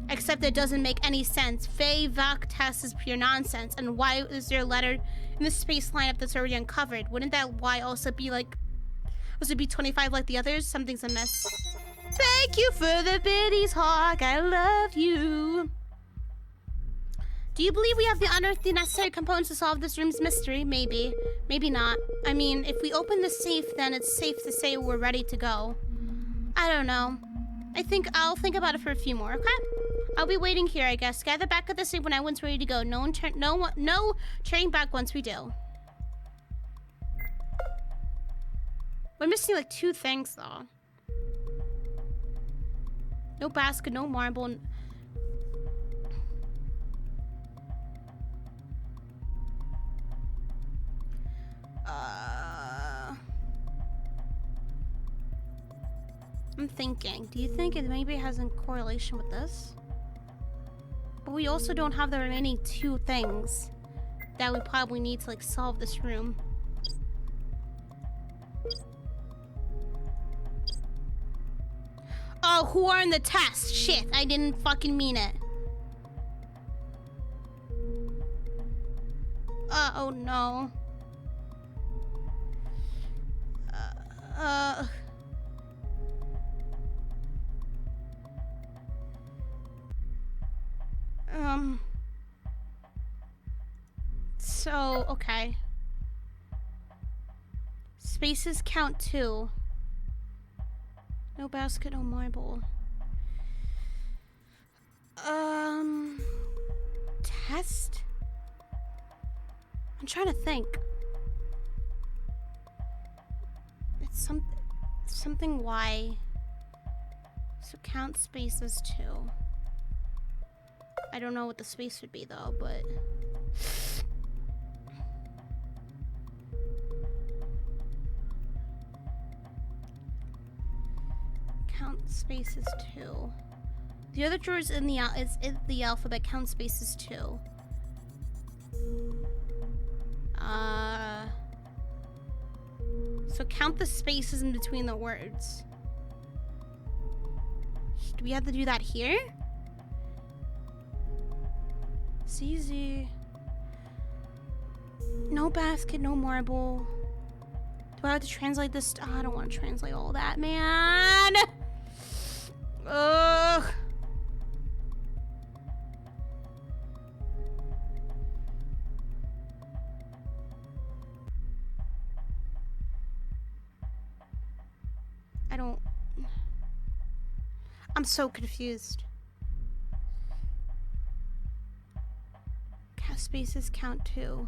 Except it doesn't make any sense. Fey, Vok, test is pure nonsense. And why is there a letter in the space lineup that's already uncovered? Wouldn't that Y also be like... Was it be 25 like the others? Something's amiss. Thank you for the biddies, Hawk. I love you. Do you believe we have the unearthed the necessary components to solve this room's mystery? Maybe. Maybe not. I mean, if we open the safe, then it's safe to say we're ready to go. I don't know. I'll think about it for a few more, okay? I'll be waiting here, I guess. Gather back at the safe when everyone's ready to go. No turning back once we do. We're missing like 2 things, though. No basket, no marble. I'm thinking. Do you think it maybe has a correlation with this? But we also don't have the remaining 2 things that we probably need to like solve this room. Oh, who are in the test? Shit, I didn't fucking mean it. Oh no. So, okay. Spaces count 2. No basket, no marble. Test? I'm trying to think. It's something Y. So count spaces 2. I don't know what the space would be though, but... Count spaces 2. The other drawer is in the alphabet. Count spaces 2. So count the spaces in between the words. Do we have to do that here? It's easy. No basket, no marble. Do I have to translate this? Oh, I don't want to translate all that, man. Ugh. I'm so confused. Spaces count 2.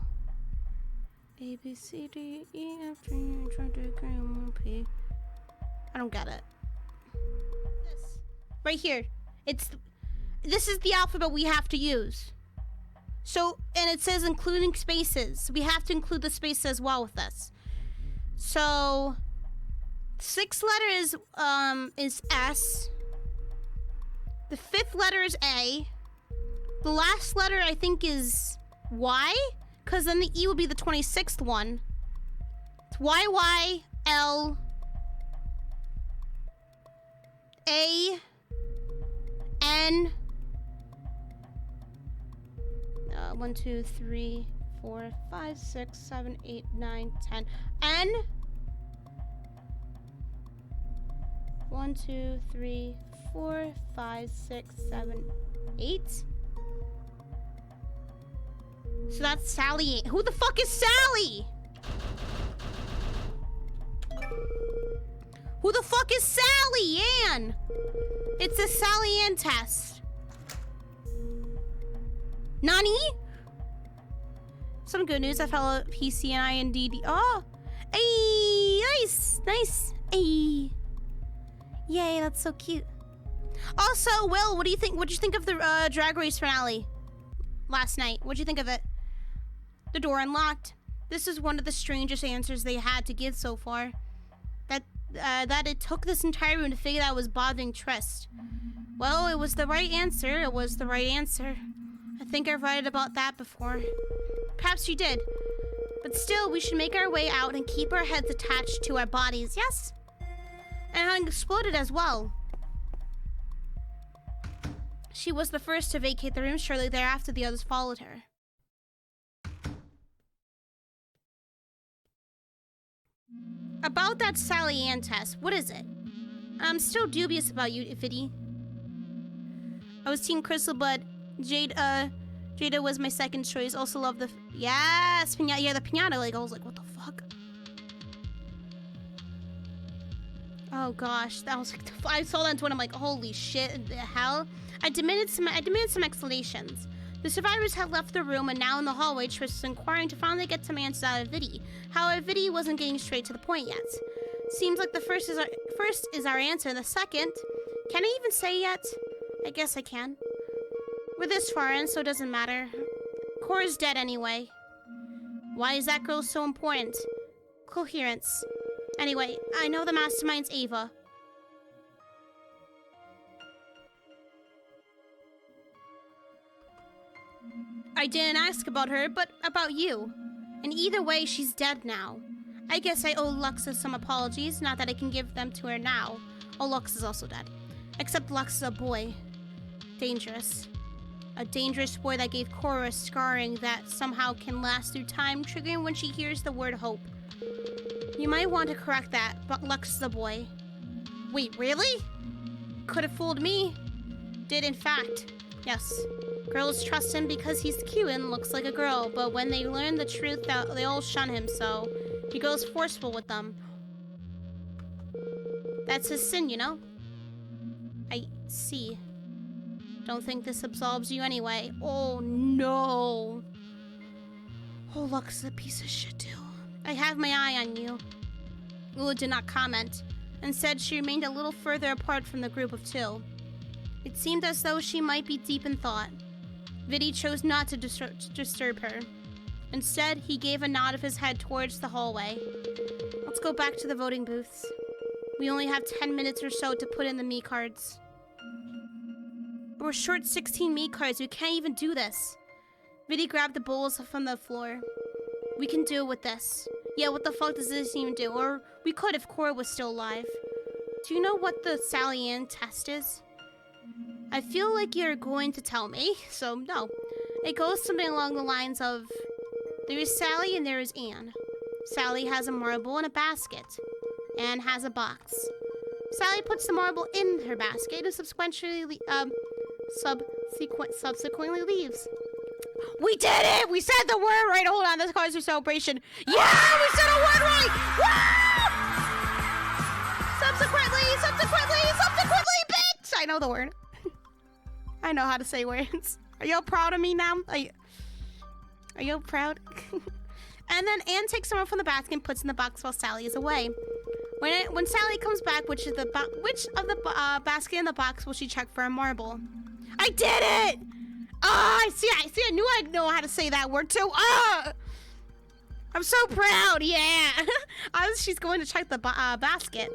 A, B, C, D, E, F, G, H, I, J, K, L, M, P. I don't get it. This. Right here. This is the alphabet we have to use. So, and it says including spaces. So we have to include the spaces as well with this. So, 6th letter is S. The 5th letter is A. The last letter, I think, is Y, because then the E will be the 26th one. It's Y, Y, L, A, N. 1, 2, 3, 4, 5, 6, 7, 8, 9, 10. N. 1, 2, 3, 4, 5, 6, 7, 8. So that's Sally. Who the fuck is Sally? Who the fuck is Sally Ann? It's a Sally Ann test. Nani? Some good news. I fell a PC and INDD. Oh, hey, nice, nice. Hey, yay, that's so cute. Also, Will, what do you think? What'd you think of the Drag Race finale last night? What'd you think of it? The door unlocked. This is one of the strangest answers they had to give so far. That it took this entire room to figure out was bothering Trist. Well, it was the right answer. It was the right answer. I think I've read about that before. Perhaps you did. But still, we should make our way out and keep our heads attached to our bodies, yes? And having exploded as well. She was the first to vacate the room. Shortly thereafter, the others followed her. About that Sally Ann test, what is it? I'm still dubious about you, Vidi. I was Team Crystal, but Jada was my second choice. Also love the... Yes! Pinata. Yeah, the pinata. Like, I was like, what the fuck? Oh, gosh. That was like... I saw that on Twitter. I'm like, holy shit. The hell? I demanded some explanations. The survivors had left the room, and now in the hallway, Trish was inquiring to finally get some answers out of Vidi. However, Vidi wasn't getting straight to the point yet. Seems like the first is our answer, and the second... Can I even say yet? I guess I can. We're this far in, so it doesn't matter. Cora's dead anyway. Why is that girl so important? Coherence. Anyway, I know the mastermind's Ava. I didn't ask about her, but about you. And either way, she's dead now. I guess I owe Luxa some apologies, not that I can give them to her now. Oh, Lux is also dead. Except Lux is a boy. Dangerous. A dangerous boy that gave Cora a scarring that somehow can last through time, triggering when she hears the word hope. You might want to correct that, but Lux is a boy. Wait, really? Could have fooled me. Did in fact. Yes. Girls trust him because he's cute and looks like a girl, but when they learn the truth, they all shun him, so he goes forceful with them. That's his sin, you know? I see. Don't think this absolves you anyway. Oh, no. Oh, Lux is a piece of shit, too. I have my eye on you. Ula did not comment. Instead, she remained a little further apart from the group of two. It seemed as though she might be deep in thought. Vidi chose not to disturb her. Instead, he gave a nod of his head towards the hallway. Let's go back to the voting booths. We only have 10 minutes or so to put in the me cards. We're short 16 me cards. We can't even do this. Vidi grabbed the bowls from the floor. We can do it with this. Yeah, what the fuck does this even do? Or we could if Cora was still alive. Do you know what the Sally Ann test is? I feel like you're going to tell me, so no. It goes something along the lines of, there is Sally and there is Anne. Sally has a marble in a basket. Anne has a box. Sally puts the marble in her basket and subsequently leaves. We did it! We said the word right! Hold on, this card's for celebration. Yeah! We said a word right! Woo! Subsequently, bitch! I know the word. I know how to say words. Are y'all proud of me now? Are you proud? And then Anne takes someone from the basket and puts in the box while Sally is away. When Sally comes back, which of the basket in the box will she check for a marble? I did it! I see. I knew I'd know how to say that word too. I'm so proud. Yeah. She's going to check the basket.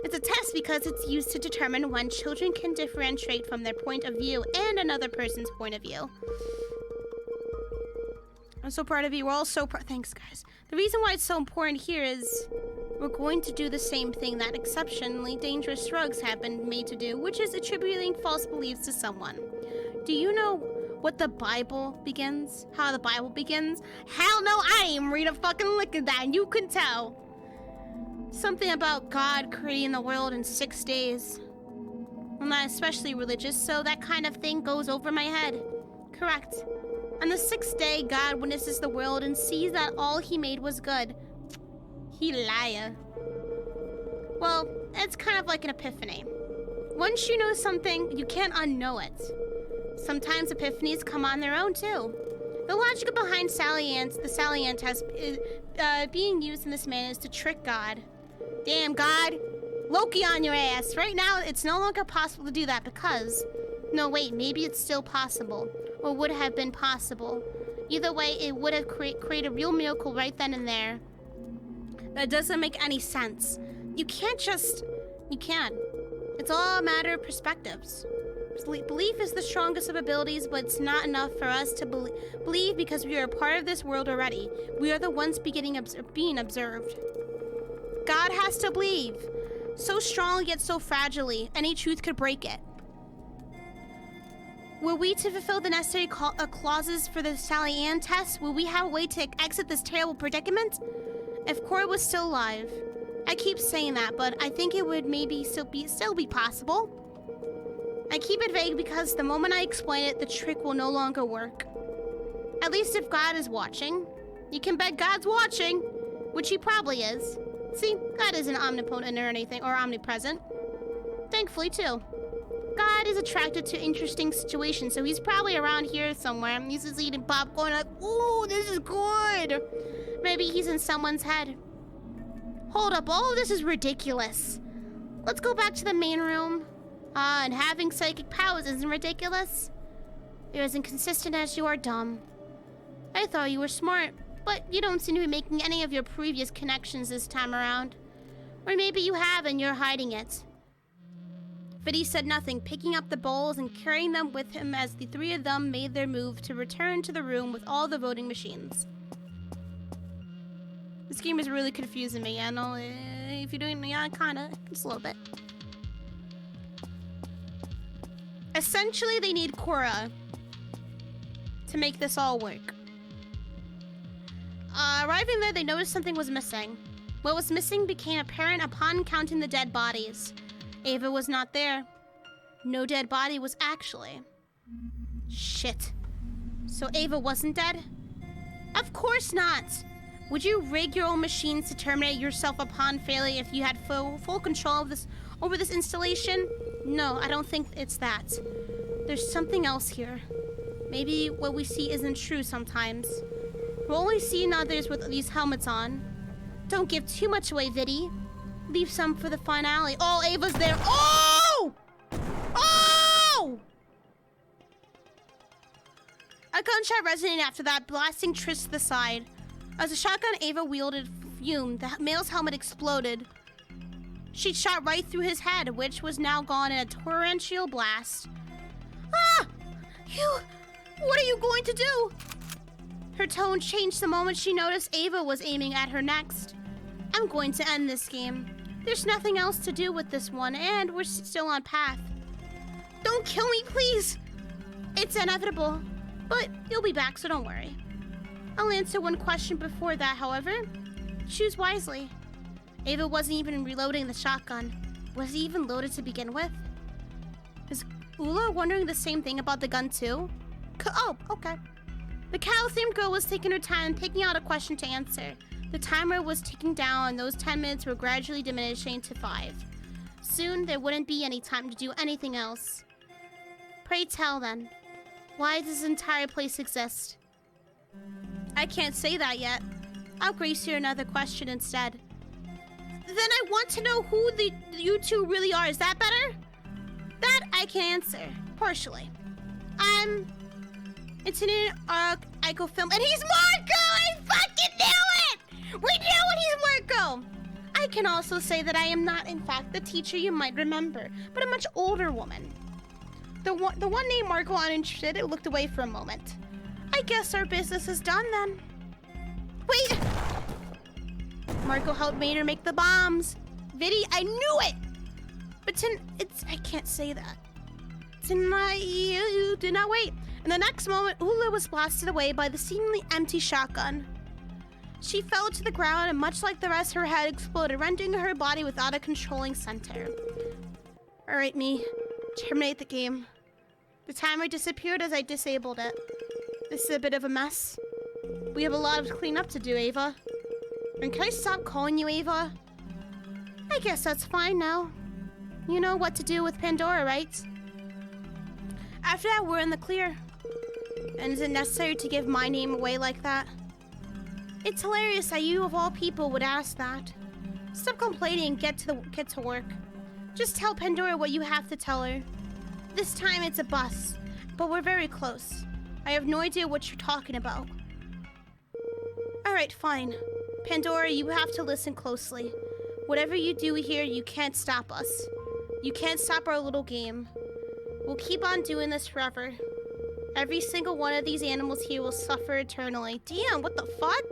It's a test because it's used to determine when children can differentiate from their point of view and another person's point of view. I'm so proud of you. We're all so proud. Thanks, guys. The reason why it's so important here is we're going to do the same thing that exceptionally dangerous drugs have been made to do, which is attributing false beliefs to someone. Do you know what the Bible begins? How the Bible begins? Hell no, I ain't read a fucking lick of that, and you can tell. Something about God creating the world in 6 days. I'm not especially religious, so that kind of thing goes over my head. Correct. On the 6th day, God witnesses the world and sees that all he made was good. He liar. Well, it's kind of like an epiphany. Once you know something, you can't unknow it. Sometimes epiphanies come on their own too. The logic behind the Sally test being used in this manner is to trick God. Damn, God. Loki on your ass. Right now, it's no longer possible to do that because... No, wait, maybe it's still possible. Or would have been possible. Either way, it would have created a real miracle right then and there. That doesn't make any sense. You can't just... You can. It's all a matter of perspectives. Belief is the strongest of abilities, but it's not enough for us to believe because we are a part of this world already. We are the ones being observed. God has to believe. So strongly yet so fragilely, any truth could break it. Were we to fulfill the necessary clauses for the Sally Ann test, will we have a way to exit this terrible predicament? If Cora was still alive. I keep saying that, but I think it would maybe still be possible. I keep it vague because the moment I explain it, the trick will no longer work. At least if God is watching. You can bet God's watching, which he probably is. See, God isn't omnipotent or anything, or omnipresent. Thankfully, too. God is attracted to interesting situations, so he's probably around here somewhere. He's just eating popcorn like, ooh, this is good. Maybe he's in someone's head. Hold up, all of this is ridiculous. Let's go back to the main room. And having psychic powers isn't ridiculous. You're as inconsistent as you are dumb. I thought you were smart, but you don't seem to be making any of your previous connections this time around. Or maybe you have and you're hiding it. Vidi said nothing, picking up the bowls and carrying them with him as the three of them made their move to return to the room with all the voting machines. This game is really confusing me, I know. If you're doing, yeah, kinda, just a little bit. Essentially, they need Cora to make this all work. Arriving there, they noticed something was missing. What was missing became apparent upon counting the dead bodies. Ava was not there. No dead body was actually. Shit. So Ava wasn't dead? Of course not! Would you rig your own machines to terminate yourself upon failure if you had full control of over this installation? No, I don't think it's that. There's something else here. Maybe what we see isn't true sometimes. We're only seeing others with these helmets on. Don't give too much away, Vidi. Leave some for the finale. Oh, Ava's there. Oh! Oh! A gunshot resonated after that, blasting Trish to the side. As the shotgun Ava wielded fumed, the male's helmet exploded. She shot right through his head, which was now gone in a torrential blast. Ah! What are you going to do? Her tone changed the moment she noticed Ava was aiming at her next. I'm going to end this game. There's nothing else to do with this one, and we're still on path. Don't kill me, please! It's inevitable, but you'll be back, so don't worry. I'll answer one question before that, however. Choose wisely. Ava wasn't even reloading the shotgun. Was he even loaded to begin with? Is Ula wondering the same thing about the gun too? Oh, okay. The cow-themed girl was taking her time picking out a question to answer. The timer was ticking down and those 10 minutes were gradually diminishing to 5. Soon there wouldn't be any time to do anything else. Pray tell then, why does this entire place exist? I can't say that yet. I'll grace you another question instead. Then I want to know who you two really are. Is that better? That I can answer, partially. It's an Ico film, and he's Marco! I fucking knew it! We knew he's Marco! I can also say that I am not, in fact, the teacher you might remember, but a much older woman. The one named Marco uninterested, it looked away for a moment. I guess our business is done then. Wait! Marco helped Maynard make the bombs. Vidi, I knew it! But I can't say that. Tonight, you did not wait. In the next moment, Ula was blasted away by the seemingly empty shotgun. She fell to the ground and much like the rest, her head exploded, rendering her body without a controlling center. Alright, me. Terminate the game. The timer disappeared as I disabled it. This is a bit of a mess. We have a lot of cleanup to do, Ava. And can I stop calling you Ava? I guess that's fine now. You know what to do with Pandora, right? After that, we're in the clear. And is it necessary to give my name away like that? It's hilarious that you, of all people, would ask that. Stop complaining and get to work. Just tell Pandora what you have to tell her. This time it's a bus, but we're very close. I have no idea what you're talking about. Alright, fine. Pandora, you have to listen closely. Whatever you do here, you can't stop us. You can't stop our little game. We'll keep on doing this forever. Every single one of these animals here will suffer eternally. Damn, what the fuck?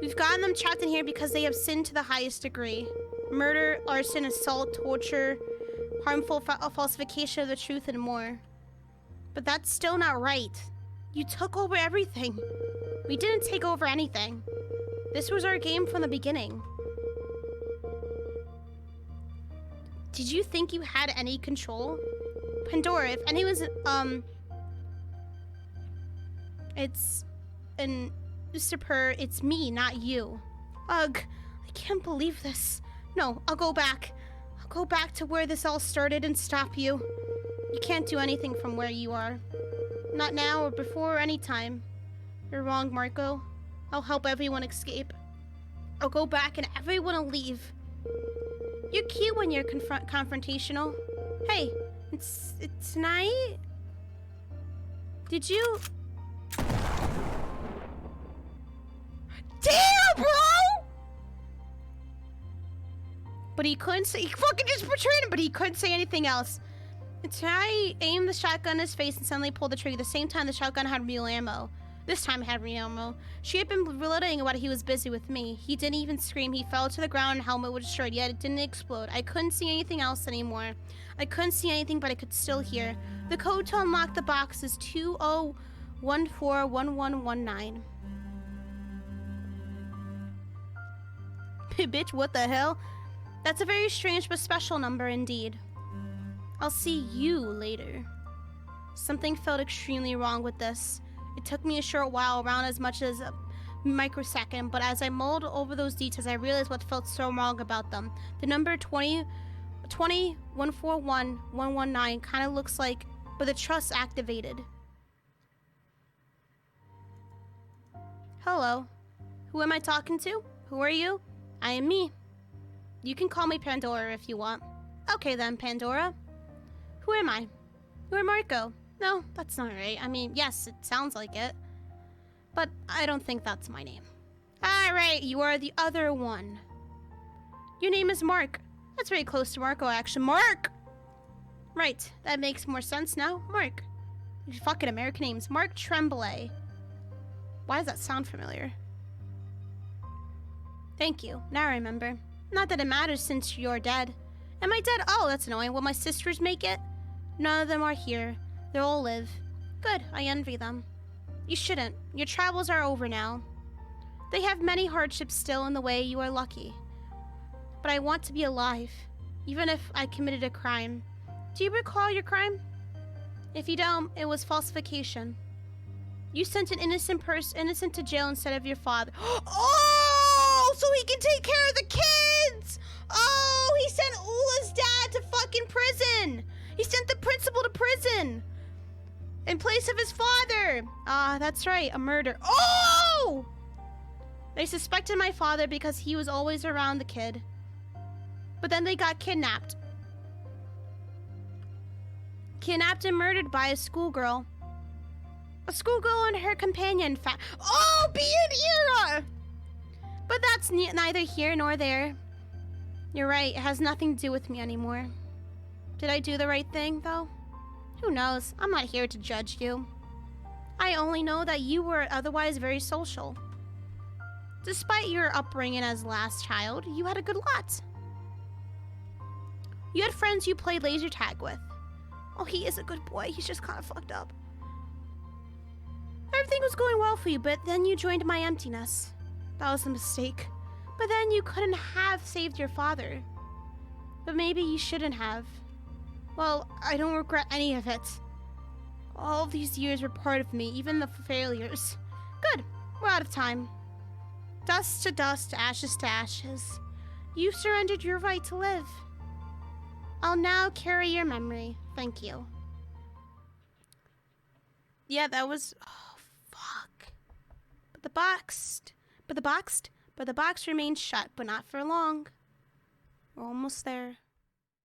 We've gotten them trapped in here because they have sinned to the highest degree. Murder, arson, assault, torture, harmful falsification of the truth, and more. But that's still not right. You took over everything. We didn't take over anything. This was our game from the beginning. Did you think you had any control? Pandora, if anyone's, it's an usurper, it's me, not you. Ugh, I can't believe this. No, I'll go back. I'll go back to where this all started and stop you. You can't do anything from where you are. Not now or before or any time. You're wrong, Marco. I'll help everyone escape. I'll go back and everyone will leave. You're cute when you're confrontational. Hey, it's night. Did you... Damn, bro! But he couldn't say... He fucking just betrayed him, but he couldn't say anything else. I aimed the shotgun in his face and suddenly pulled the trigger. At the same time, the shotgun had real ammo. This time it had real ammo. She had been relating about he was busy with me. He didn't even scream. He fell to the ground and helmet was destroyed, yet it didn't explode. I couldn't see anything else anymore. I couldn't see anything, but I could still hear. The code to unlock the box is 20141119. Bitch, what the hell? That's a very strange but special number indeed. I'll see you later. Something felt extremely wrong with this. It took me a short while, around as much as a microsecond, but as I mulled over those details, I realized what felt so wrong about them. The number 20141119 kind of looks like, but the trust activated. Hello. Who am I talking to? Who are you? I am me. You can call me Pandora if you want. Okay then, Pandora. Who am I? Who am Marco? No, that's not right. I mean, yes, it sounds like it. But I don't think that's my name. Alright, you are the other one. Your name is Mark. That's very close to Marco, actually. Mark! Right, that makes more sense now. Mark. Fucking American names. Mark Tremblay. Why does that sound familiar? Thank you. Now I remember. Not that it matters since you're dead. Am I dead? Oh, that's annoying. Will my sisters make it? None of them are here. They'll all live. Good. I envy them. You shouldn't. Your travels are over now. They have many hardships still in the way. You are lucky. But I want to be alive, even if I committed a crime. Do you recall your crime? If you don't, it was falsification. You sent an innocent to jail instead of your father. Oh, so he can take care of the kids! Oh, he sent Ula's dad to fucking prison! He sent the principal to prison! In place of his father! Ah, that's right, a murder. Oh! They suspected my father because he was always around the kid. But then they got kidnapped. Kidnapped and murdered by a schoolgirl. A schoolgirl and her companion Oh, be an era! But that's neither here nor there. You're right, it has nothing to do with me anymore. Did I do the right thing, though? Who knows? I'm not here to judge you. I only know that you were otherwise very social. Despite your upbringing as last child, you had a good lot. You had friends you played laser tag with. Oh, he is a good boy. He's just kind of fucked up. Everything was going well for you, but then you joined my emptiness. That was a mistake. But then you couldn't have saved your father. But maybe you shouldn't have. Well, I don't regret any of it. All these years were part of me, even the failures. Good. We're out of time. Dust to dust, ashes to ashes. You surrendered your right to live. I'll now carry your memory. Thank you. Yeah, that was... Oh, fuck. But the box remains shut, but not for long. We're almost there.